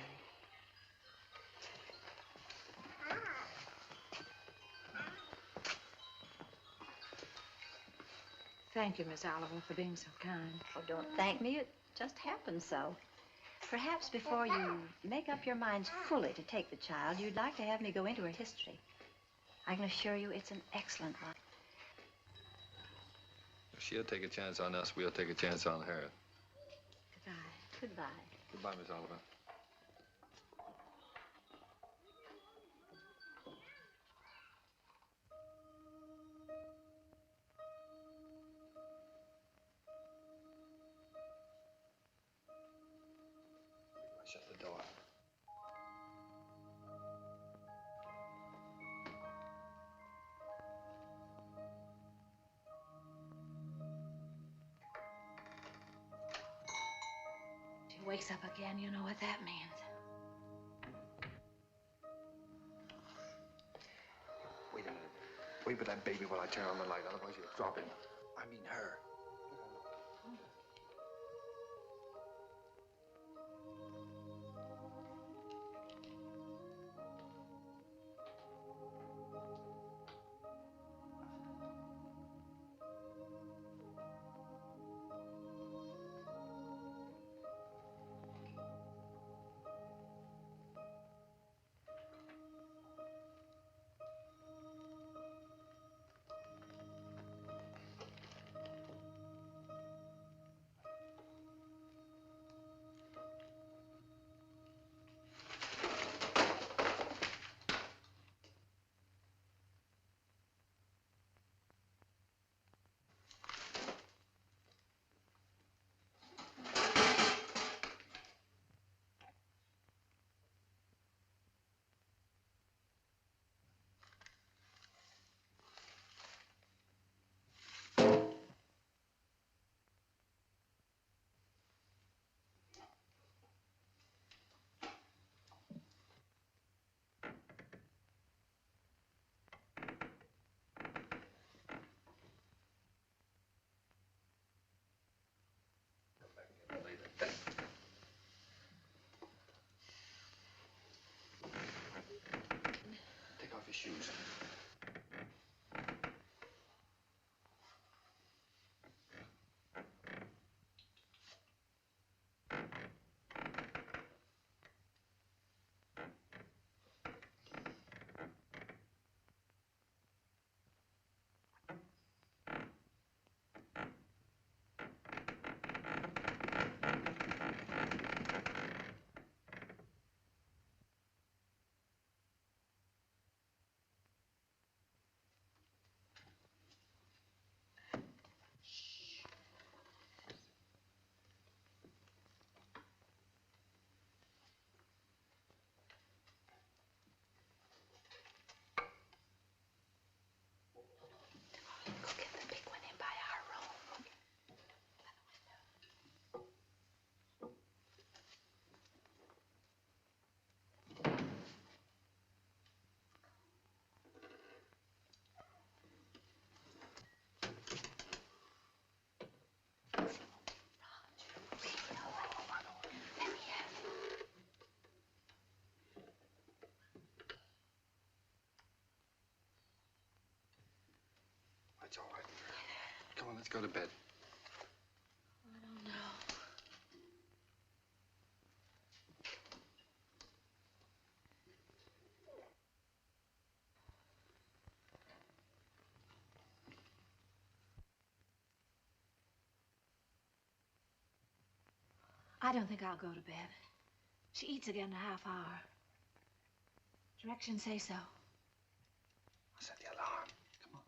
Thank you, Miss Oliver, for being so kind. Oh, don't thank me. It just happened so. Perhaps before you make up your minds fully to take the child, you'd like to have me go into her history. I can assure you it's an excellent one. If she'll take a chance on us, we'll take a chance on her. Goodbye. Goodbye. Goodbye, Miss Oliver. Shut the door. She wakes up again, you know what that means. Wait a minute. Wait for that baby while I turn on the light, otherwise you'll drop him. I mean her. Take off your shoes. It's all right. Come on, let's go to bed. I don't know. I don't think I'll go to bed. She eats again in a half hour. Directions say so. I'll set the alarm. Come on.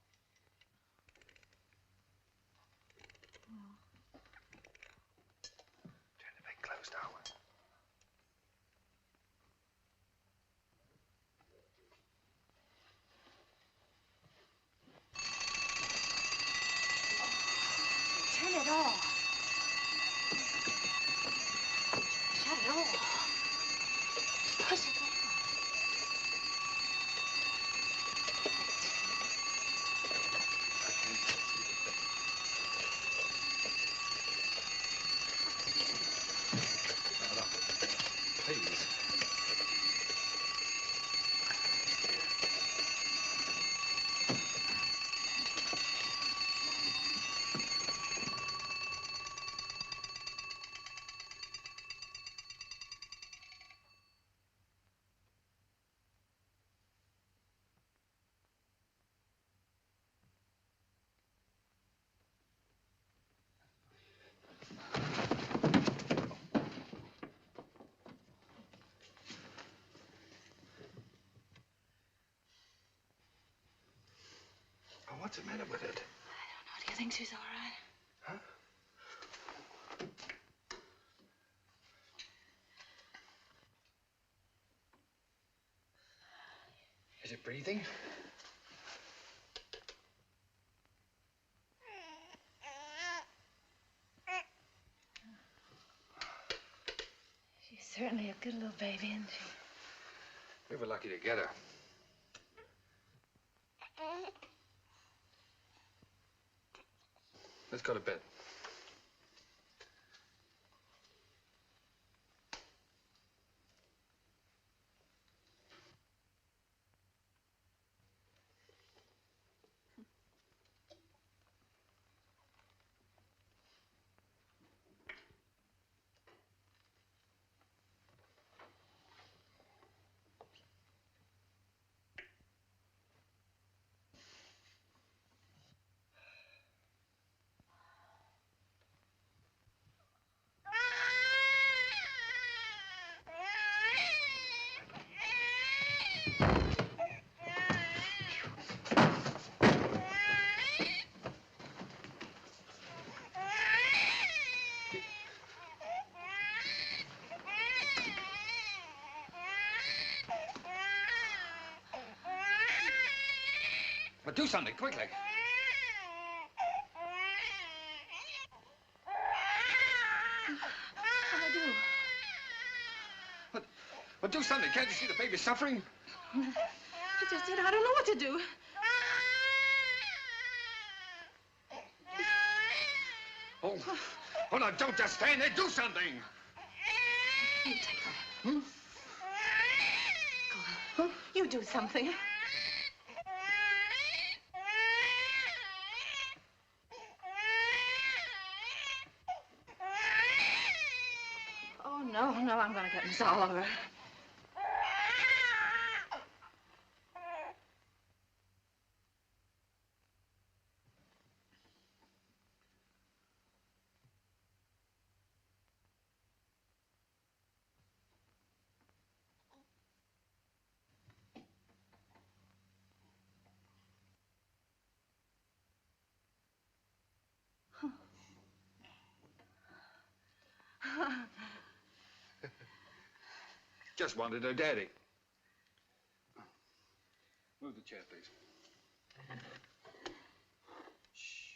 Turn the big closed door. Turn it off. Shut it off. Push it down. Please. Oh, what's the matter with it? I don't know. Do you think she's all right? Huh? Is it breathing? She's certainly a good little baby, isn't she? We were lucky to get her. Let's go to bed. But do something, quickly. What'll I do? But do something. Can't you see the baby's suffering? I just said I don't know what to do. Oh, no, don't just stand there. Do something. You take her. Hmm? Go on. You do something. Oh, no, I'm gonna get this all over. Just wanted her daddy. Move the chair, please. Shh.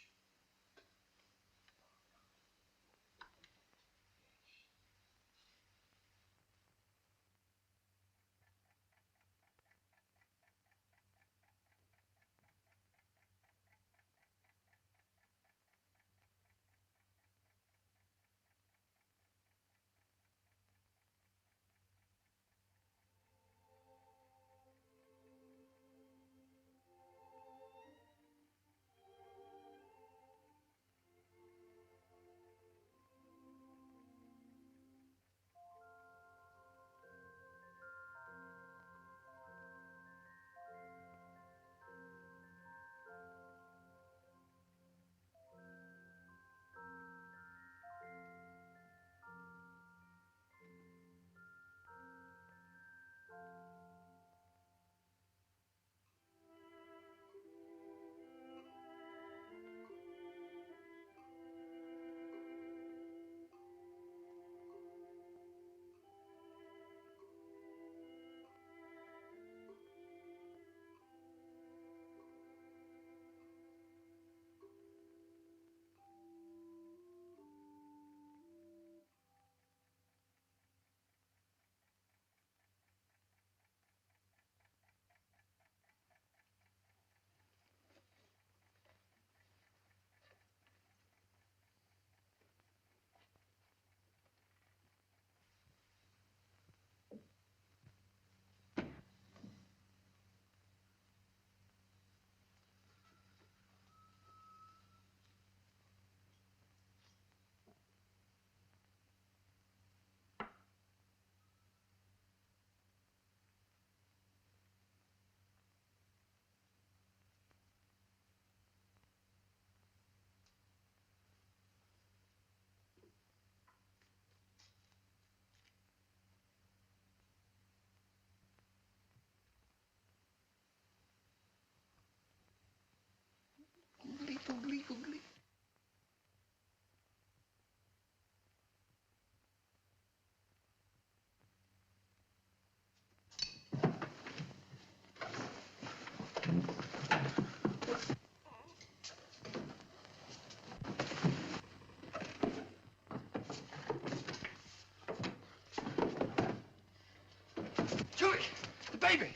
baby!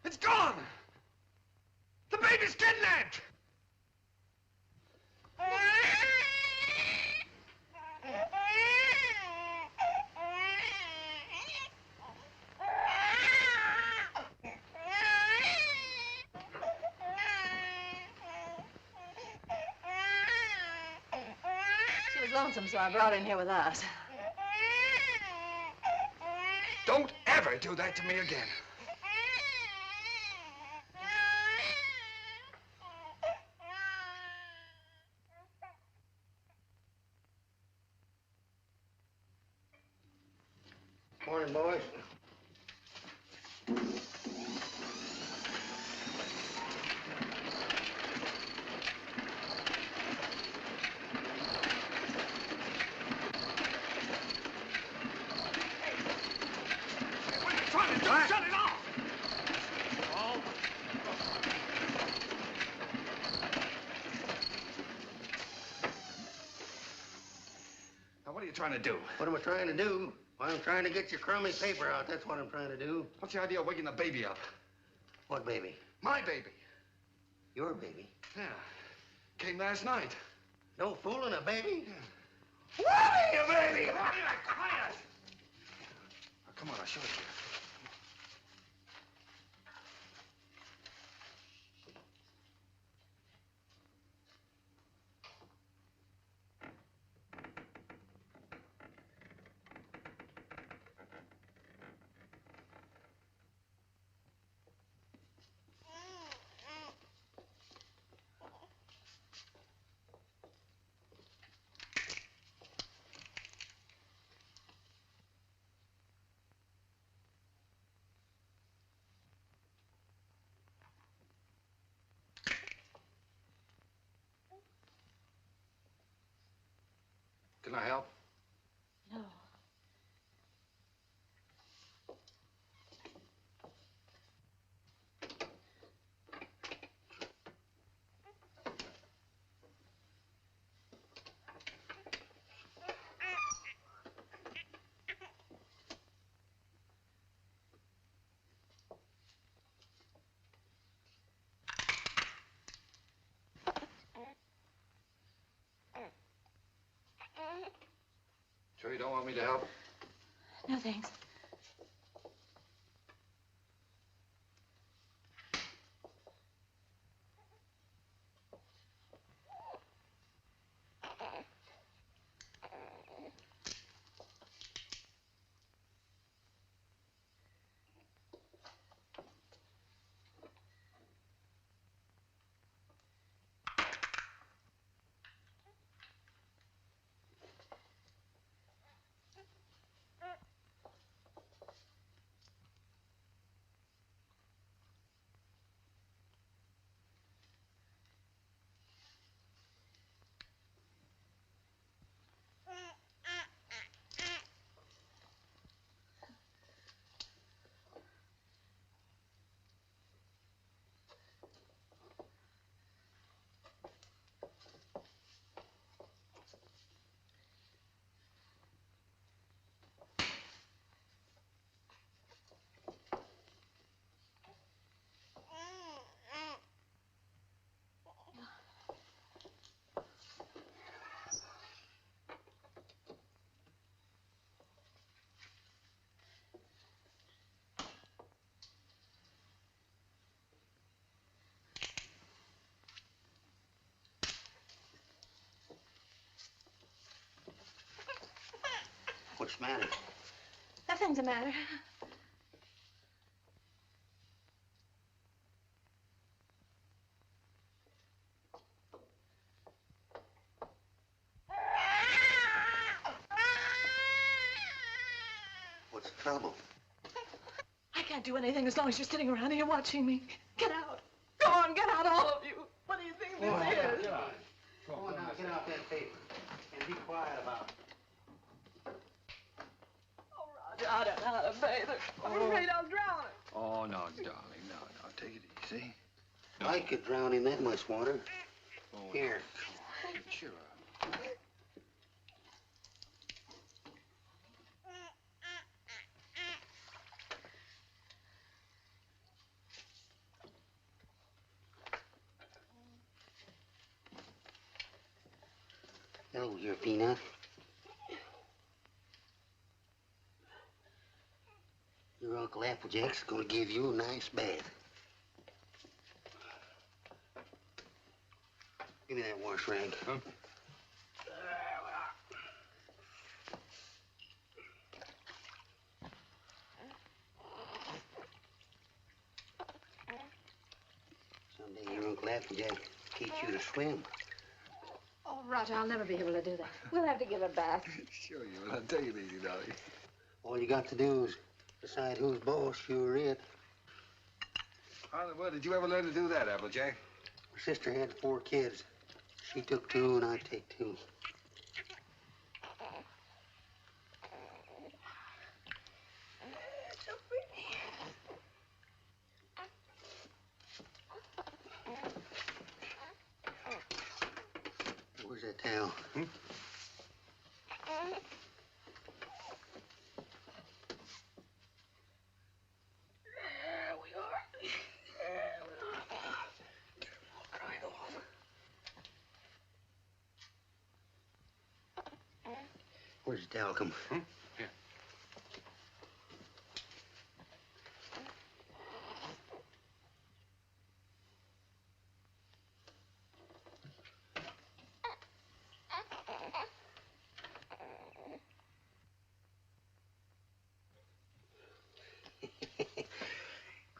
It's gone! The baby's kidnapped! She was lonesome, so I brought her in here with us. Don't ever do that to me again. Morning, boys. Shut it off! Now, what are you trying to do? What am I trying to do? Well, I'm trying to get your crummy paper out. That's what I'm trying to do. What's the idea of waking the baby up? What baby? My baby. Your baby? Yeah. Came last night. No fooling, a baby? What are you, baby? Quiet! Oh, come on, I'll show it to you. Can I help? No. Sure you don't want me to help? No, thanks. What's the matter? Nothing's the matter. What's the trouble? I can't do anything as long as you're sitting around here watching me. Get out. Go on, get out, all of you. What do you think this is? Get out. Go on now, get out that paper. And be quiet about it. I don't know how to bathe her. I'm afraid I'll drown her. Oh, no, darling, no. Take it easy. I could drown in that much water. Oh, Here. Cheer up. Hello, your Peanut. Your Uncle Applejack's gonna give you a nice bath. Give me that wash rag. Huh? Someday your Uncle Applejack teach you to swim. Oh, Roger, I'll never be able to do that. We'll have to give her back. Sure you will. I'll take it easy, darling. All you got to do is decide who's boss, you or it. How in the world did you ever learn to do that, Applejack? My sister had 4 kids. She took 2 and I take 2. So pretty. Where's that towel? Hmm? There we are. There we are. Get them all dried off. Where's the towel come? Hmm? Here.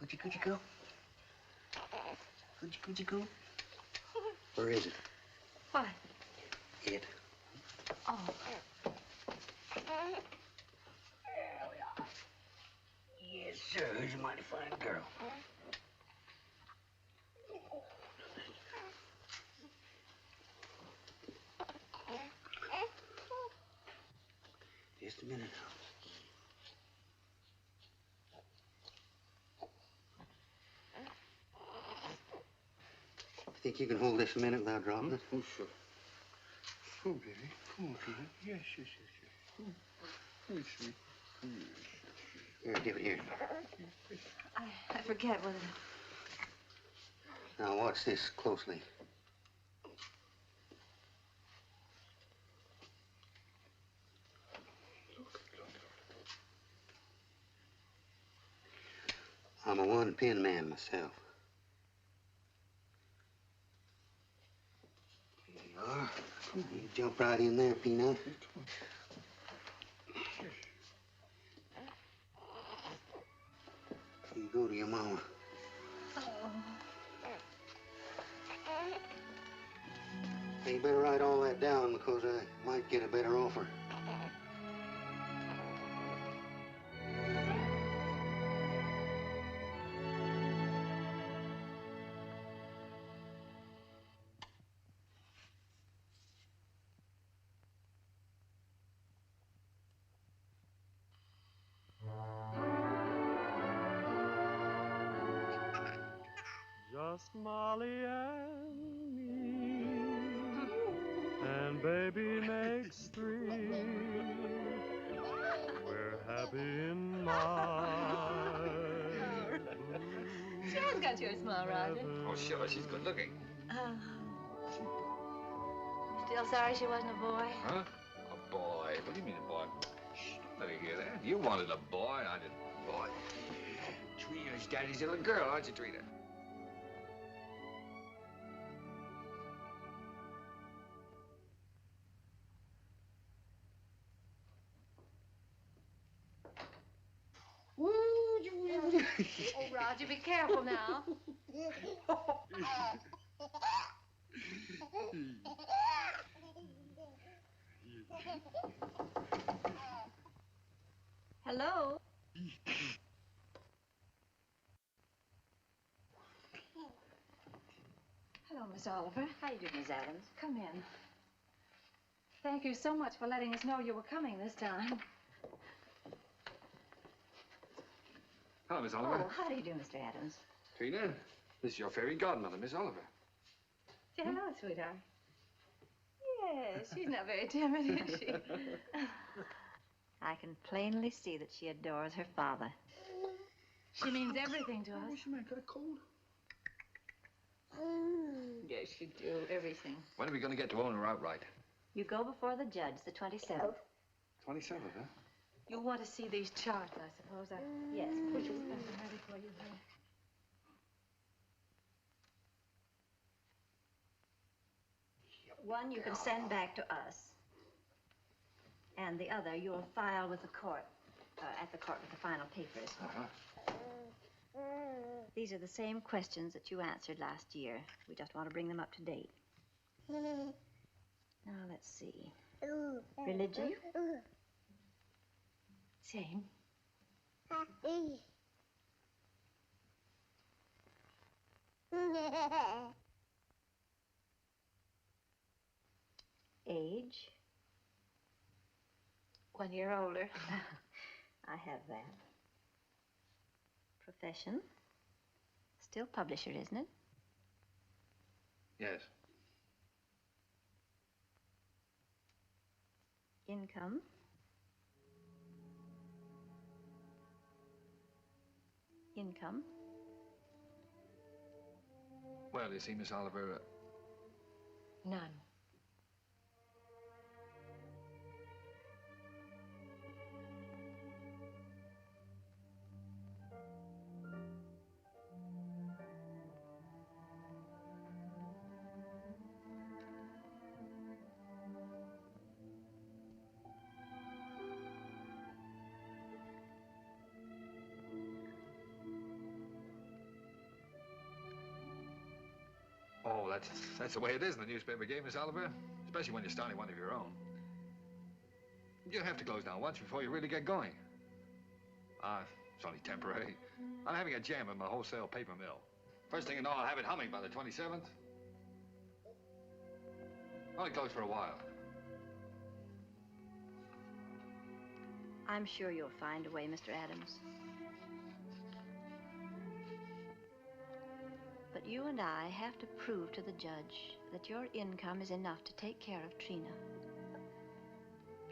Coochie coo? Coochie coo? Where is it? What? It. Oh. There we are. Yes, sir. Who's a mighty fine girl. Just a minute now. Think you can hold this a minute without dropping it? Oh, sure. Oh, baby. Oh, baby. Yes, yes, yes, yes. Oh, sweet. Here, give it here. I forget whether... Now, watch this closely. I'm a one-pin man myself. Here you are. You jump right in there, Peanut. You go to your mama. Hey, you better write all that down because I might get a better offer. Just Molly and me, and baby makes 3. We're happy in my She has got your smile, Roger. Oh, sure. She's good looking. Still sorry she wasn't a boy? Huh? A boy? What do you mean a boy? Shh, don't let her hear that. You wanted a boy. I didn't. Boy. Trina's daddy's little girl, aren't you, Trina? Oh, Roger, be careful now. Hello? Hello, Miss Oliver. How you doing, Miss Adams? Come in. Thank you so much for letting us know you were coming this time. Hello, Miss Oliver. Oh, how do you do, Mr. Adams? Trina, this is your fairy godmother, Miss Oliver. Say hello, sweetheart. Yes, she's not very timid, is she? I can plainly see that she adores her father. She means everything to us. Oh, she might got a cold. Yes, you do. Everything. When are we going to get to own her outright? You go before the judge the 27th. 27th, huh? You'll want to see these charts, I suppose. Yes. Put your stuff ready for you, honey. One you can send back to us. And the other you'll file with the court, at the court with the final papers. These are the same questions that you answered last year. We just want to bring them up to date. Now, let's see. Religion? Same. Age? 1 year older. I have that. Profession? Still publisher, isn't it? Yes. Income? Income? Well, you see, Miss Oliver, None. oh, that's the way it is in the newspaper game, Miss Oliver. Especially when you're starting one of your own. You have to close down once before you really get going. It's only temporary. I'm having a jam in my wholesale paper mill. First thing you know, I'll have it humming by the 27th. Only closed for a while. I'm sure you'll find a way, Mr. Adams. But you and I have to prove to the judge that your income is enough to take care of Trina.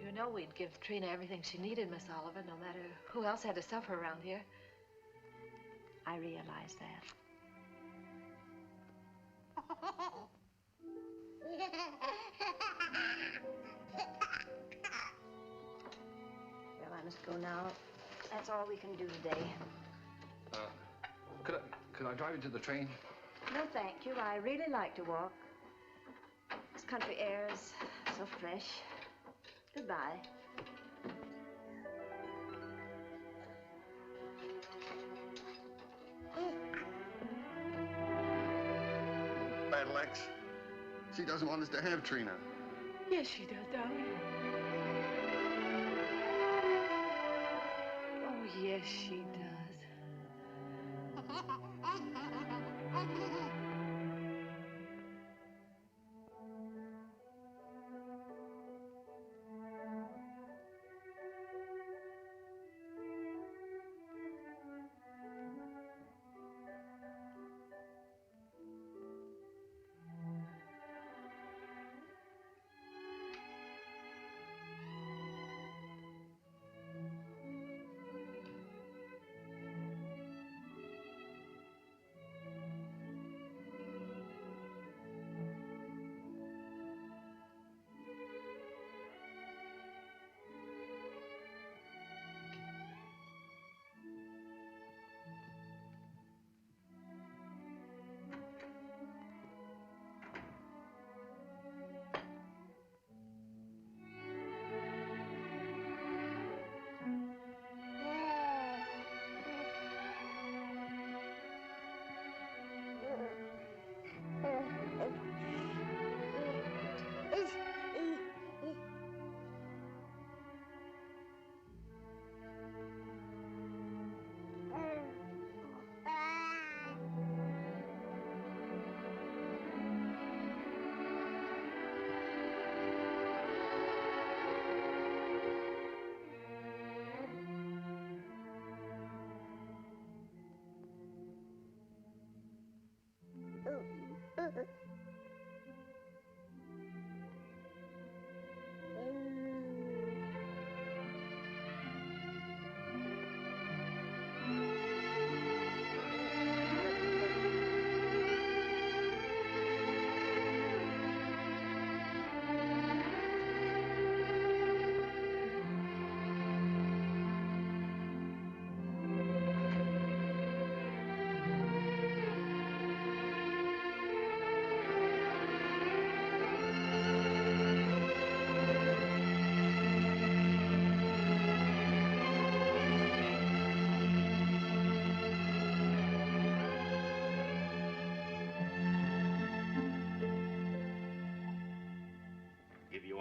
You know we'd give Trina everything she needed, Miss Oliver, no matter who else had to suffer around here. I realize that. Well, I must go now. That's all we can do today. Could I drive you to the train? No, thank you. I really like to walk. This country air is so fresh. Goodbye. Battle Axe. She doesn't want us to have Trina. Yes, she does, darling. Oh, yes, she does.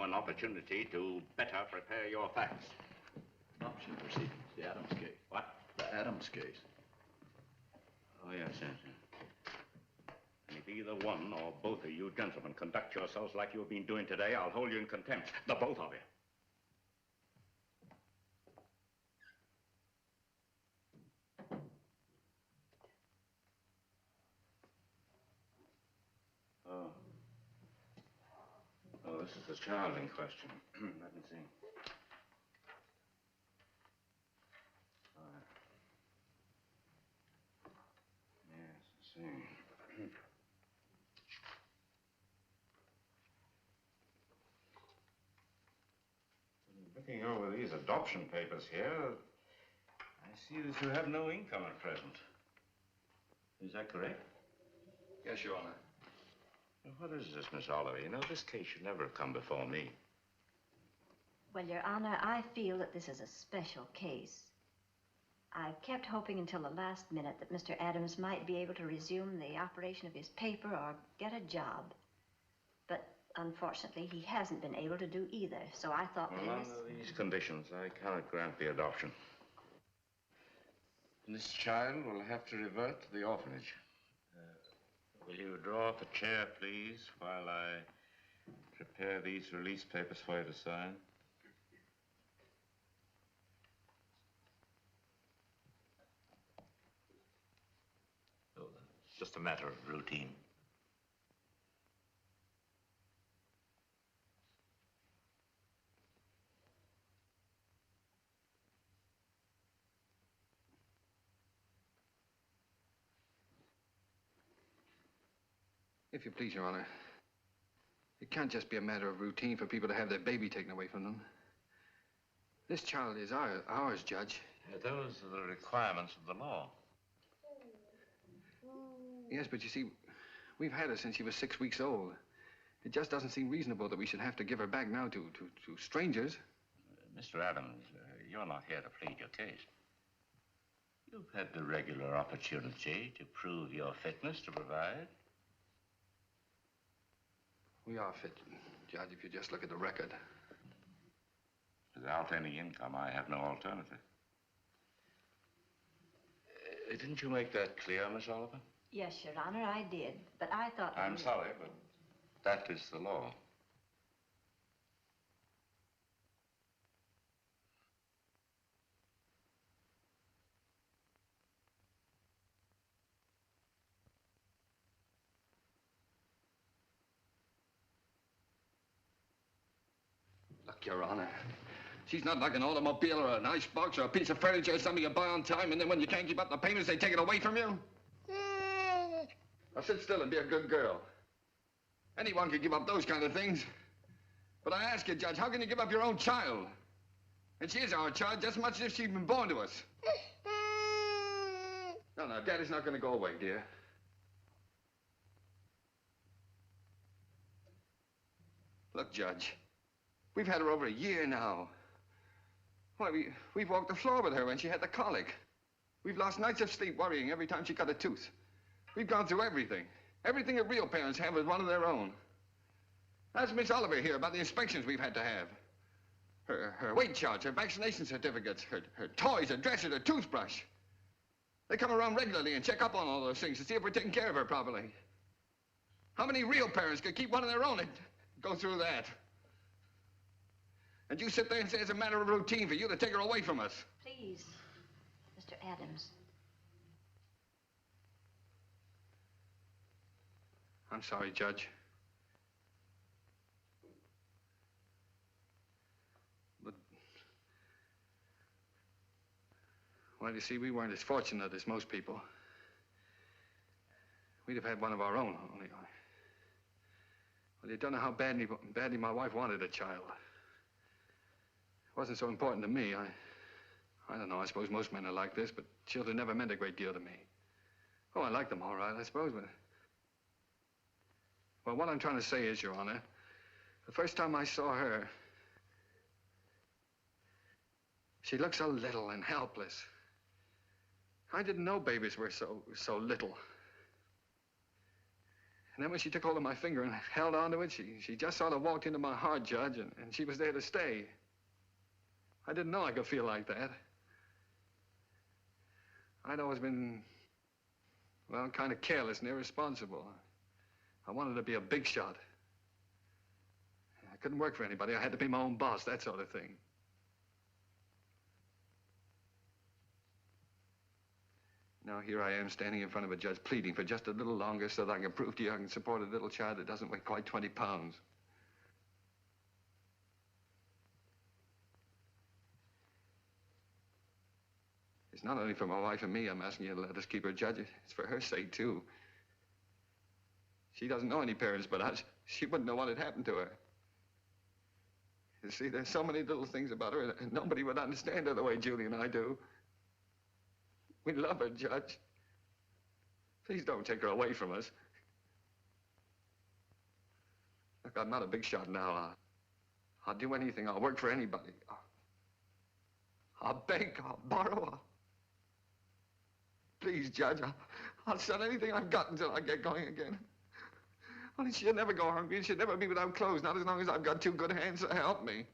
an opportunity to better prepare your facts. Adoption proceedings, the Adams case. What? The Adams case. Oh, yes, yes, yes. And if either one or both of you gentlemen conduct yourselves like you've been doing today, I'll hold you in contempt. The both of you. Oh. Oh, this is the child in question. Let me see. Yes, I see. Looking over these adoption papers here, I see that you have no income at present. Is that correct? Yes, Your Honor. What is this, Miss Oliver? You know, this case should never have come before me. Well, Your Honor, I feel that this is a special case. I've kept hoping until the last minute that Mr. Adams might be able to resume the operation of his paper or get a job. But unfortunately, he hasn't been able to do either, so I thought Well, under these conditions, I cannot grant the adoption. This child will have to revert to the orphanage. Will you draw up a chair, please, while I prepare these release papers for you to sign? Oh, it's just a matter of routine. If you please, Your Honor, it can't just be a matter of routine for people to have their baby taken away from them. This child is ours, Judge. Those are the requirements of the law. Yes, but you see, we've had her since she was 6 weeks old. It just doesn't seem reasonable that we should have to give her back now to strangers. Mr. Adams, you're not here to plead your case. You've had the regular opportunity to prove your fitness to provide. We are fit, Judge, if you just look at the record. Without any income, I have no alternative. Didn't you make that clear, Miss Oliver? Yes, Your Honor, I did. But I thought... I'm sorry, but that is the law. Look, Your Honor, she's not like an automobile or an icebox or a piece of furniture or something you buy on time, and then when you can't keep up the payments, they take it away from you. Now sit still and be a good girl. Anyone can give up those kind of things. But I ask you, Judge, how can you give up your own child? And she is our child just as much as if she'd been born to us. No, Daddy's not going to go away, dear. Look, Judge, we've had her over a year now. Why, we've walked the floor with her when she had the colic. We've lost nights of sleep worrying every time she cut a tooth. We've gone through everything. Everything that real parents have with one of their own. Ask Miss Oliver here about the inspections we've had to have. Her weight charts, her vaccination certificates, her toys, her dresser, her toothbrush. They come around regularly and check up on all those things to see if we're taking care of her properly. How many real parents could keep one of their own and go through that? And you sit there and say it's a matter of routine for you to take her away from us. Please, Mr. Adams. I'm sorry, Judge. But, well, you see, we weren't as fortunate as most people. We'd have had one of our own, only. Well, you don't know how badly my wife wanted a child. It wasn't so important to me. I don't know, I suppose most men are like this, but children never meant a great deal to me. Oh, I like them all right, I suppose, but... Well, what I'm trying to say is, Your Honor, the first time I saw her, she looked so little and helpless. I didn't know babies were so little. And then when she took hold of my finger and held onto it, she just sort of walked into my heart, Judge, and she was there to stay. I didn't know I could feel like that. I'd always been, well, kind of careless and irresponsible. I wanted to be a big shot. I couldn't work for anybody. I had to be my own boss, that sort of thing. Now here I am standing in front of a judge pleading for just a little longer so that I can prove to you I can support a little child that doesn't weigh quite 20 pounds. It's not only for my wife and me I'm asking you to let us keep her, Judge. It's for her sake, too. She doesn't know any parents but us. She wouldn't know what had happened to her. You see, there's so many little things about her, and nobody would understand her the way Julie and I do. We love her, Judge. Please don't take her away from us. Look, I'm not a big shot now. I'll do anything. I'll work for anybody. I'll beg. I'll borrow. Please, Judge, I'll sell anything I've got until I get going again. Only she'll never go hungry and she'll never be without clothes, not as long as I've got two good hands to help me.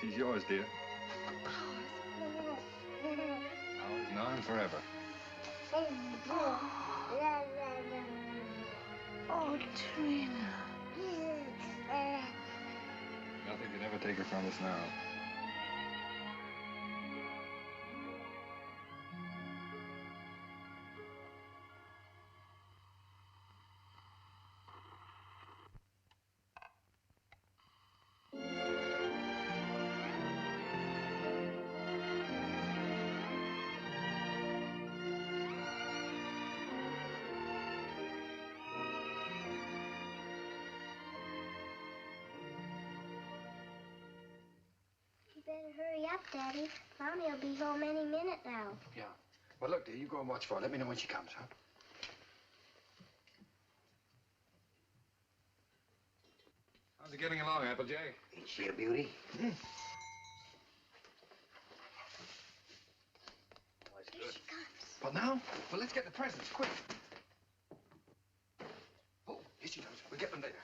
She's yours, dear. Ours now and forever. Oh, Trina. Nothing could ever take her from us now. Hurry up, Daddy. Mommy will be home any minute now. Yeah. Well, look, dear, you go and watch for her. Let me know when she comes, huh? How's it getting along, Applejay? Ain't she a beauty? Hmm? Here she comes. Well, now? Well, let's get the presents, quick. Oh, here she comes. We'll get them later.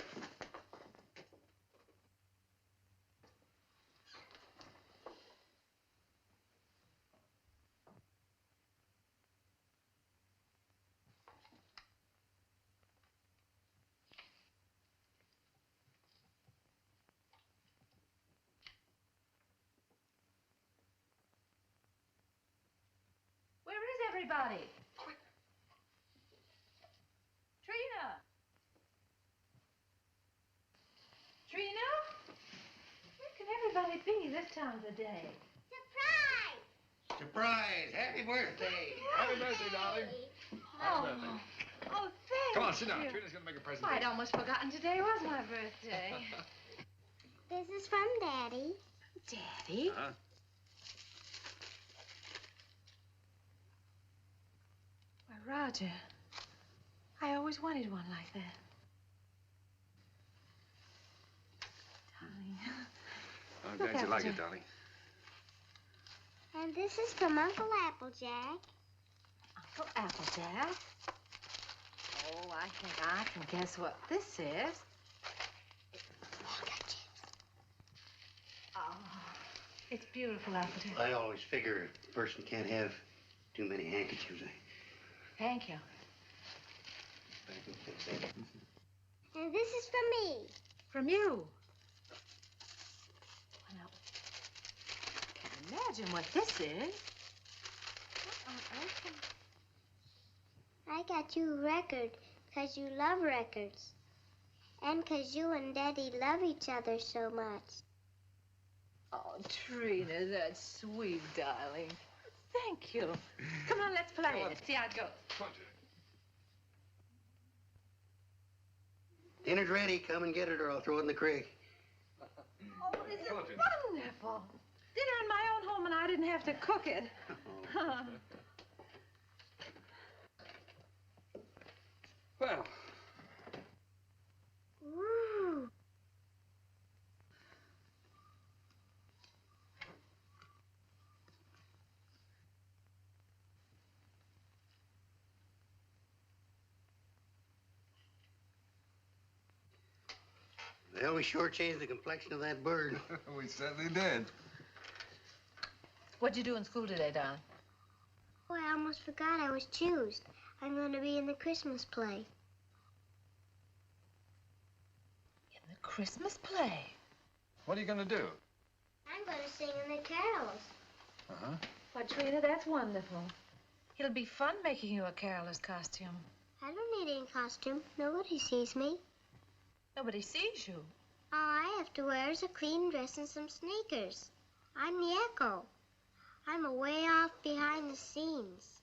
Where is everybody? Quick. Trina! Trina? Where can everybody be this time of the day? Surprise! Surprise! Happy birthday! Happy birthday, darling. Happy birthday. Oh, thank Come on, sit down. you. Trina's going to make a present. I'd almost forgotten today was my birthday. This is from Daddy. Daddy? Huh? Why, Roger, I always wanted one like that. Darling. I'm Look glad you like after- it, darling. And this is from Uncle Applejack. Uncle Applejack? Oh, I think I can guess what this is. Oh, it's beautiful, Applejack. I always figure a person can't have too many handkerchiefs. Thank you. And this is from me. From you? Well, I can't imagine what this is. What on earth can... I got you a record because you love records. And because you and Daddy love each other so much. Oh, Trina, that's sweet, darling. Thank you. Come on, let's play it. See how it goes. Dinner's ready. Come and get it or I'll throw it in the creek. Oh, this is wonderful. Dinner in my own home and I didn't have to cook it. Well. Woo. Well, we sure changed the complexion of that bird. We certainly did. What'd you do in school today, darling? Oh, I almost forgot I was choosed. I'm going to be in the Christmas play. In the Christmas play? What are you going to do? I'm going to sing in the carols. Uh-huh. Why, Trina, that's wonderful. It'll be fun making you a caroler's costume. I don't need any costume. Nobody sees me. Nobody sees you. All I have to wear is a clean dress and some sneakers. I'm the echo. I'm away off behind the scenes.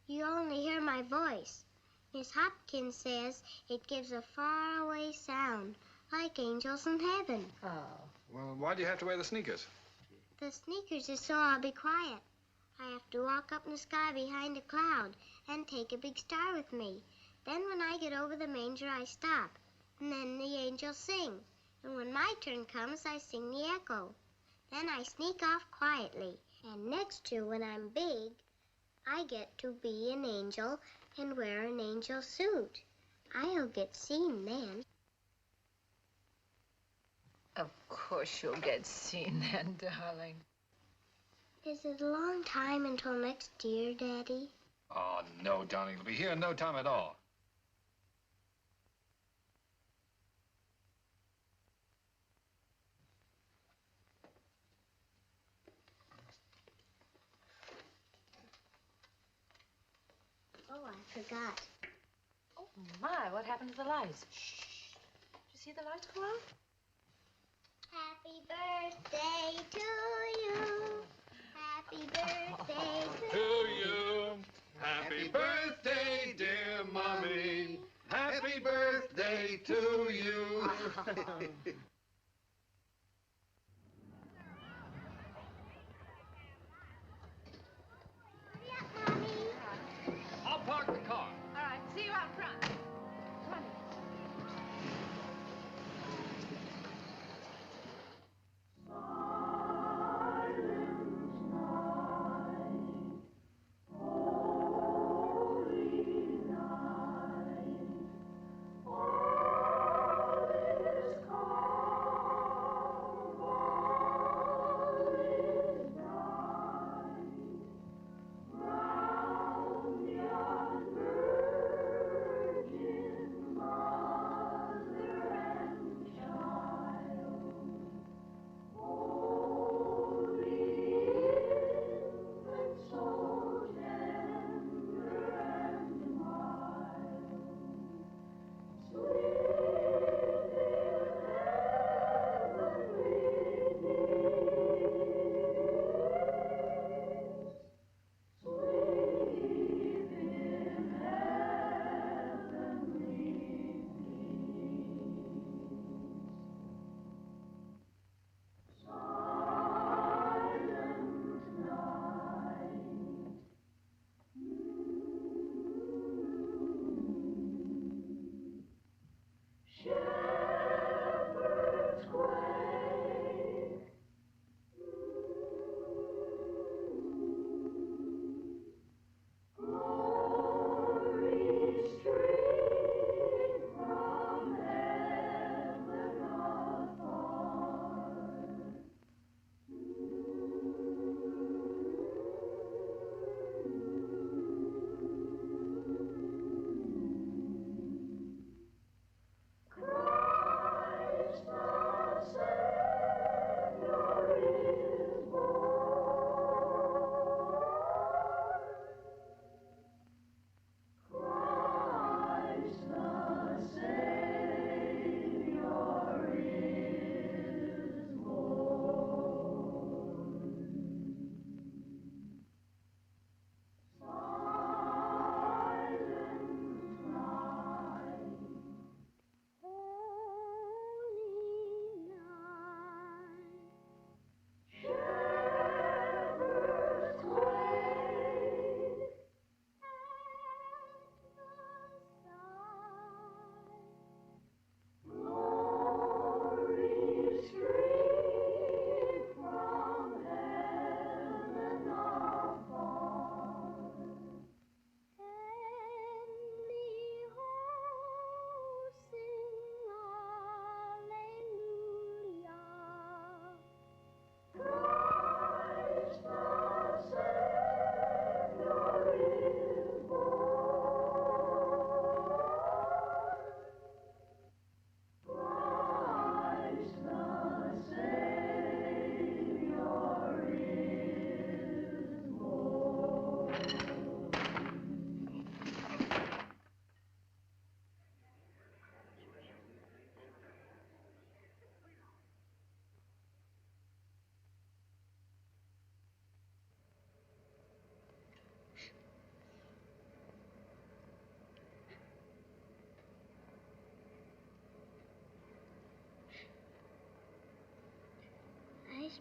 You only hear my voice. Miss Hopkins says it gives a faraway sound, like angels in heaven. Oh. Well, why do you have to wear the sneakers? The sneakers is so I'll be quiet. I have to walk up in the sky behind a cloud and take a big star with me. Then when I get over the manger, I stop. And then the angels sing. And when my turn comes, I sing the echo. Then I sneak off quietly. And next year, when I'm big, I get to be an angel and wear an angel suit. I'll get seen then. Of course you'll get seen then, darling. Is it a long time until next year, Daddy? Oh, no, darling. It'll be here in no time at all. Oh, I forgot. Oh, my, what happened to the lights? Shh. Did you see the lights go out? Happy birthday to you. Happy birthday to you. Happy birthday, dear Mommy. Happy birthday to you. I'll park the car. All right, see you out front. Come on. All is calm.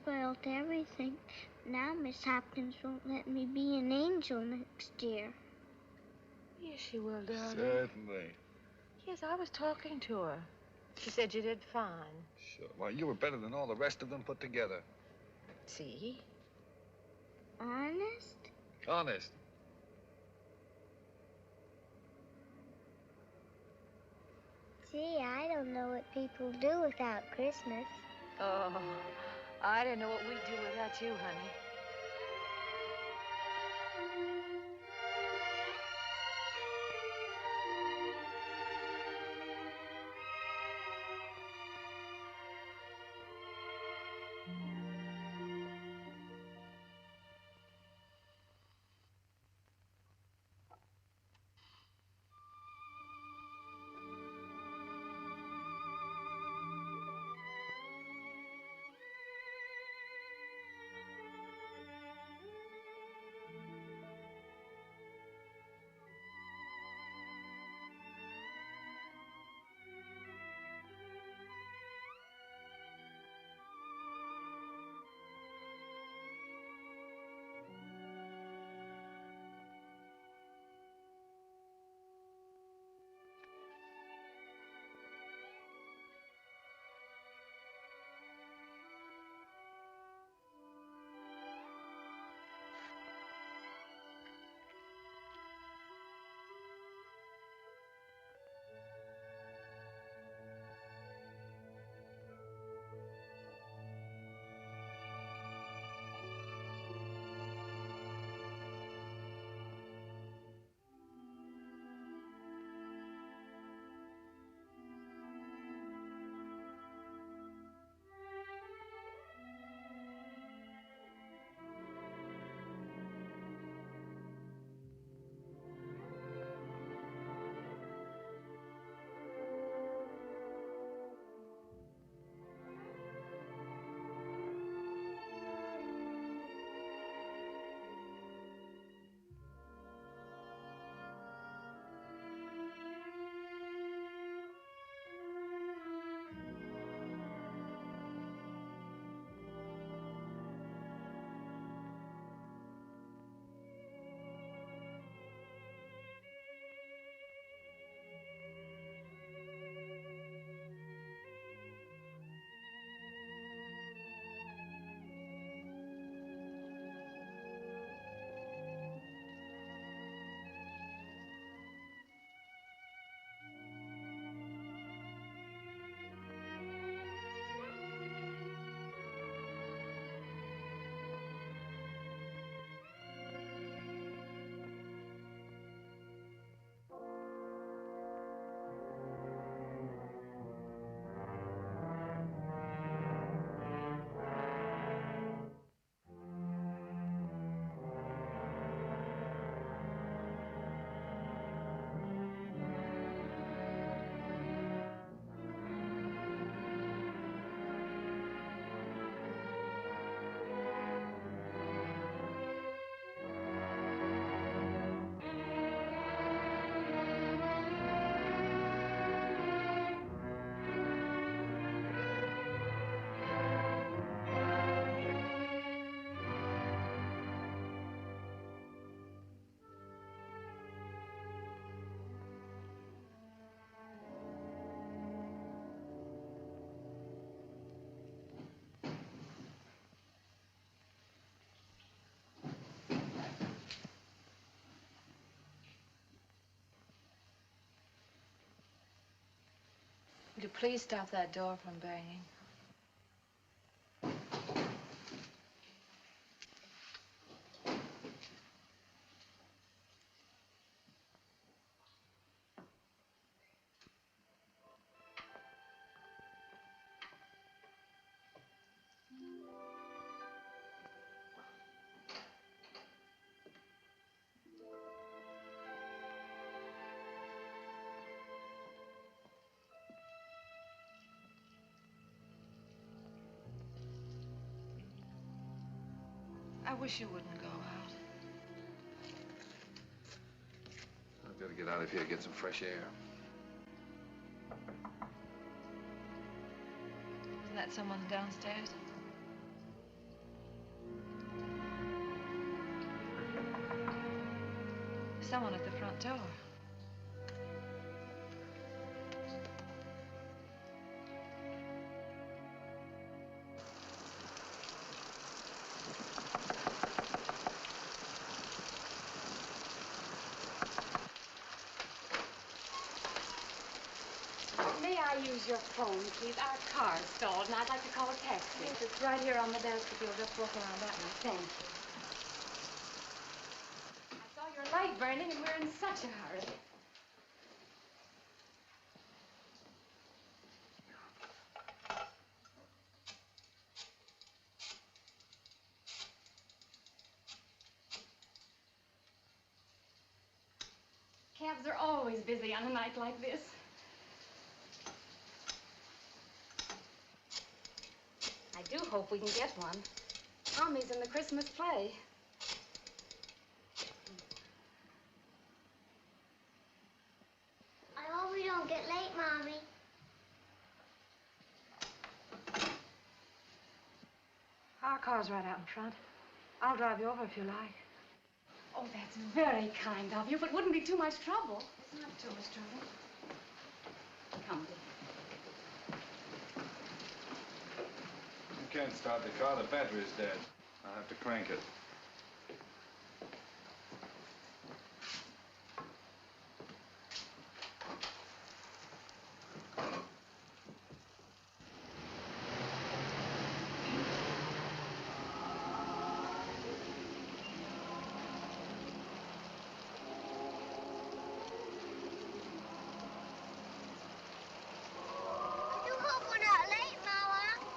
spoiled everything. Now Miss Hopkins won't let me be an angel next year. Yes, she will, darling. Certainly. Yes, I was talking to her. She said you did fine. Sure. Well, you were better than all the rest of them put together. See? Honest? Honest. Gee, I don't know what people do without Christmas. Oh, I didn't know what we'd do without you, honey. Would you please stop that door from banging? I wish you wouldn't go out. I've got to get out of here, get some fresh air. Isn't that someone downstairs? someone at the front door. May I use your phone, please? Our car's stalled, and I'd like to call a taxi. Yes, it's right here on the desk if you'll just walk around that way. Thank you. I saw your light burning, and we're in such a hurry. Cabs are always busy on a night like this. I do hope we can get one. Tommy's in the Christmas play. I hope we don't get late, Mommy. Our car's right out in front. I'll drive you over if you like. Oh, that's very kind of you, but wouldn't be too much trouble. It's not too much trouble. Come, dear. You can't start the car. The battery's dead. I'll have to crank it. I do hope we're not late, Mama.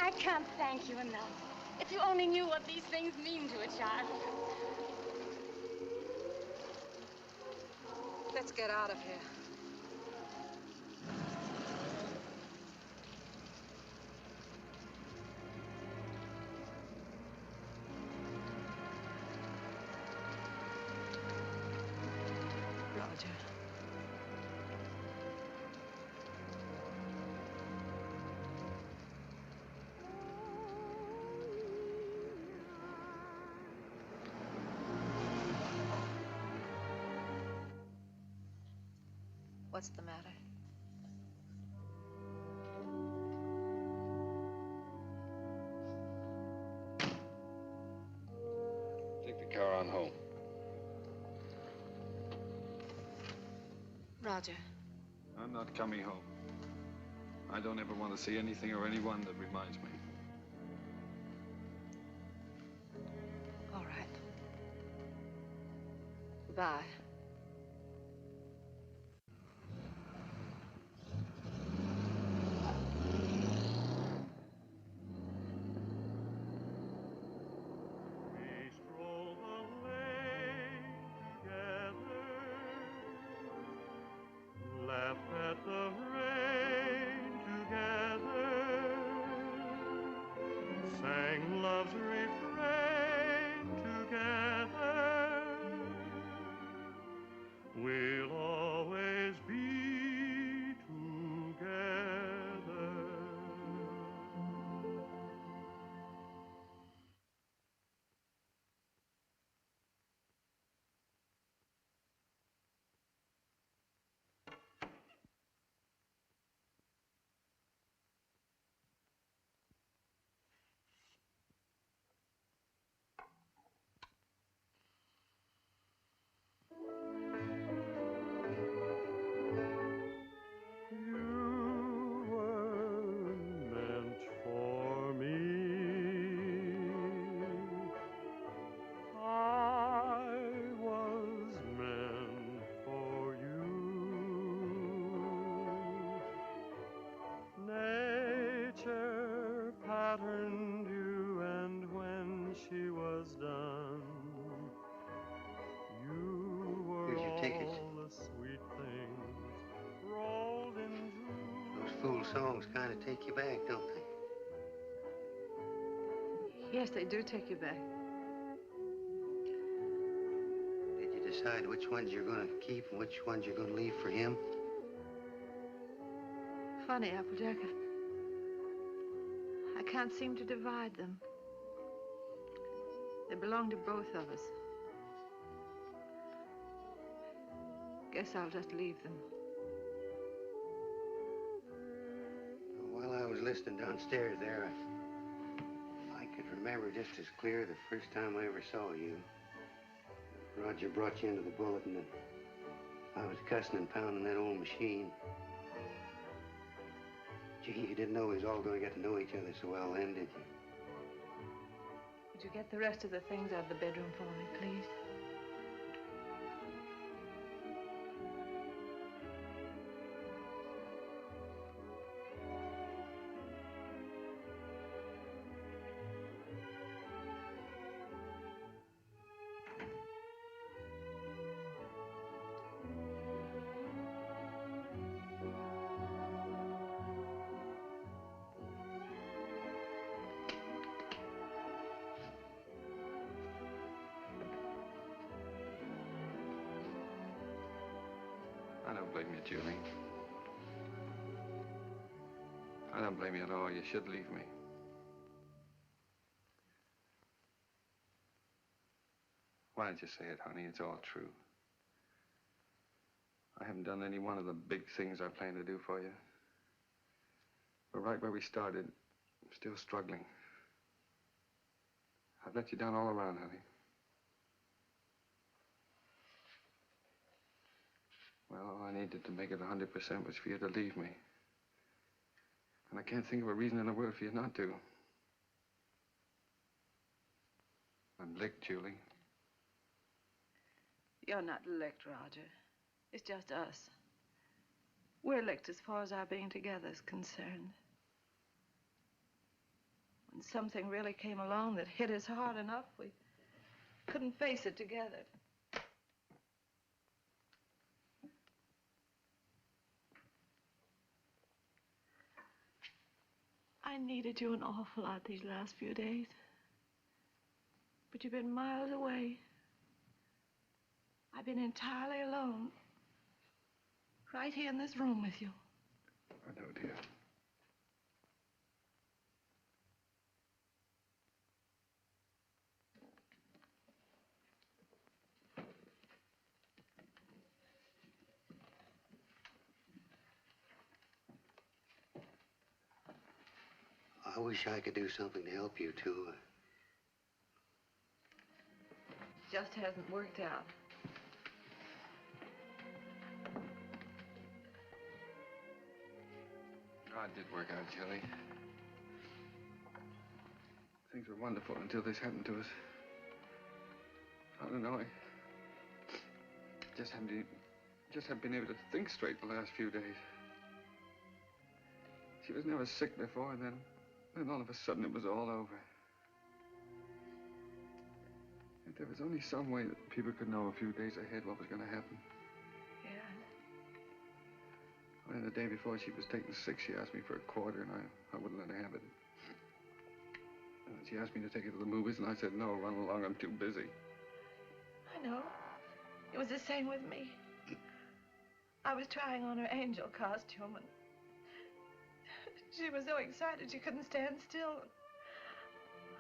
I can't thank you enough. If you only knew what these things mean to a child. Let's get out of here. Roger. What's the matter? Take the car on home. Roger. I'm not coming home. I don't ever want to see anything or anyone that reminds me. All right. Goodbye. We stroll the lane together, laughed at the rain together, sang love's refrain together. We'll always be together. You were meant for me. I was meant for you. Nature patterned you, and when she was done, you were Here's your ticket. all the sweet things rolled into. Those fool songs kind of take you back, don't they? Yes, they do take you back. Did you decide which ones you're going to keep and which ones you're going to leave for him? funny, Applejack. I can't seem to divide them. They belong to both of us. Guess I'll just leave them. While I was listening downstairs there, I could remember just as clear the first time I ever saw you. Roger brought you into the bulletin and I was cussing and pounding that old machine. Gee, you didn't know we was all going to get to know each other so well then, did you? Would you get the rest of the things out of the bedroom for me, please? I don't blame you, Julie. I don't blame you at all. You should leave me. Why don't you say it, honey? It's all true. I haven't done any one of the big things I plan to do for you. But right where we started, I'm still struggling. I've let you down all around, honey. Well, all I needed to make it 100% was for you to leave me. And I can't think of a reason in the world for you not to. I'm licked, Julie. You're not licked, Roger. It's just us. We're licked as far as our being together is concerned. When something really came along that hit us hard enough, we couldn't face it together. I needed you an awful lot these last few days. But you've been miles away. I've been entirely alone. Right here in this room with you. I know, dear. I wish I could do something to help you, too. Just hasn't worked out. Oh, it did work out, Julie. Things were wonderful until this happened to us. I don't know, I just haven't been able to think straight the last few days. She was never sick before, and then all of a sudden it was all over. If there was only some way that people could know a few days ahead what was going to happen. Yeah. And the day before she was taken sick, she asked me for a quarter, and I wouldn't let her have it. And she asked me to take her to the movies, and I said, no, run along, I'm too busy. I know. It was the same with me. I was trying on her angel costume, and she was so excited she couldn't stand still.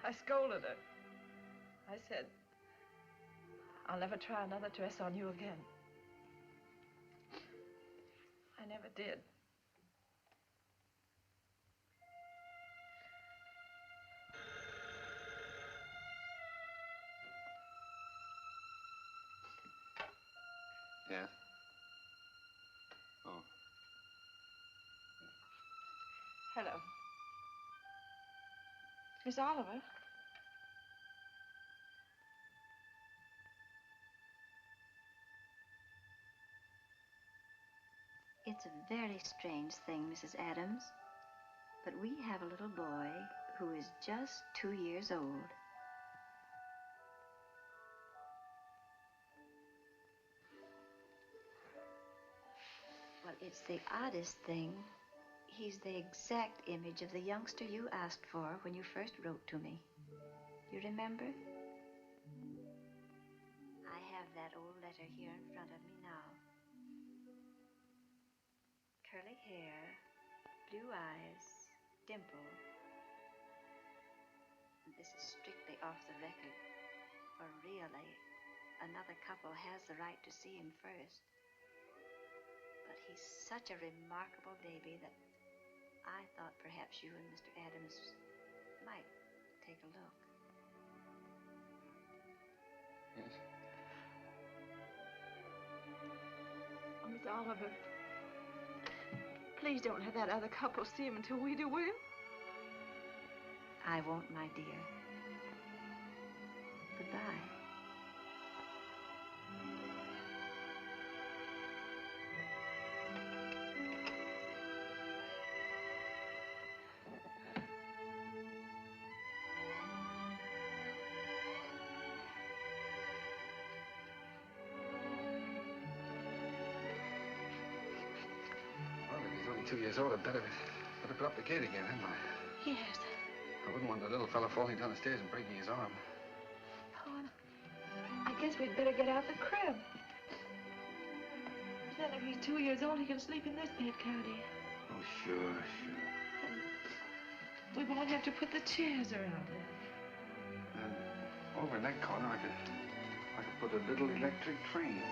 I scolded her. I said, I'll never try another dress on you again. I never did. Yeah? Oh. Hello. Miss Oliver? It's a very strange thing, Mrs. Adams, but we have a little boy who is just 2 years old. Well, it's the oddest thing. He's the exact image of the youngster you asked for when you first wrote to me. You remember? I have that old letter here in front of me now. Curly hair, blue eyes, dimple. And this is strictly off the record, for really, another couple has the right to see him first. But he's such a remarkable baby that I thought perhaps you and Mr. Adams might take a look. Yes. Oh, Miss Oliver, please don't let that other couple see him until we do, will you? I won't, my dear. Goodbye. Well, if he's only 2 years old, I'd better put up the gate again, hadn't I? Yes. I wouldn't want the little fella falling down the stairs and breaking his arm. Oh, I guess we'd better get out the crib. Then if he's 2 years old, he can sleep in this bed, can't he? Oh, sure. We won't have to put the chairs around it. And over in that corner, I could put a little electric train.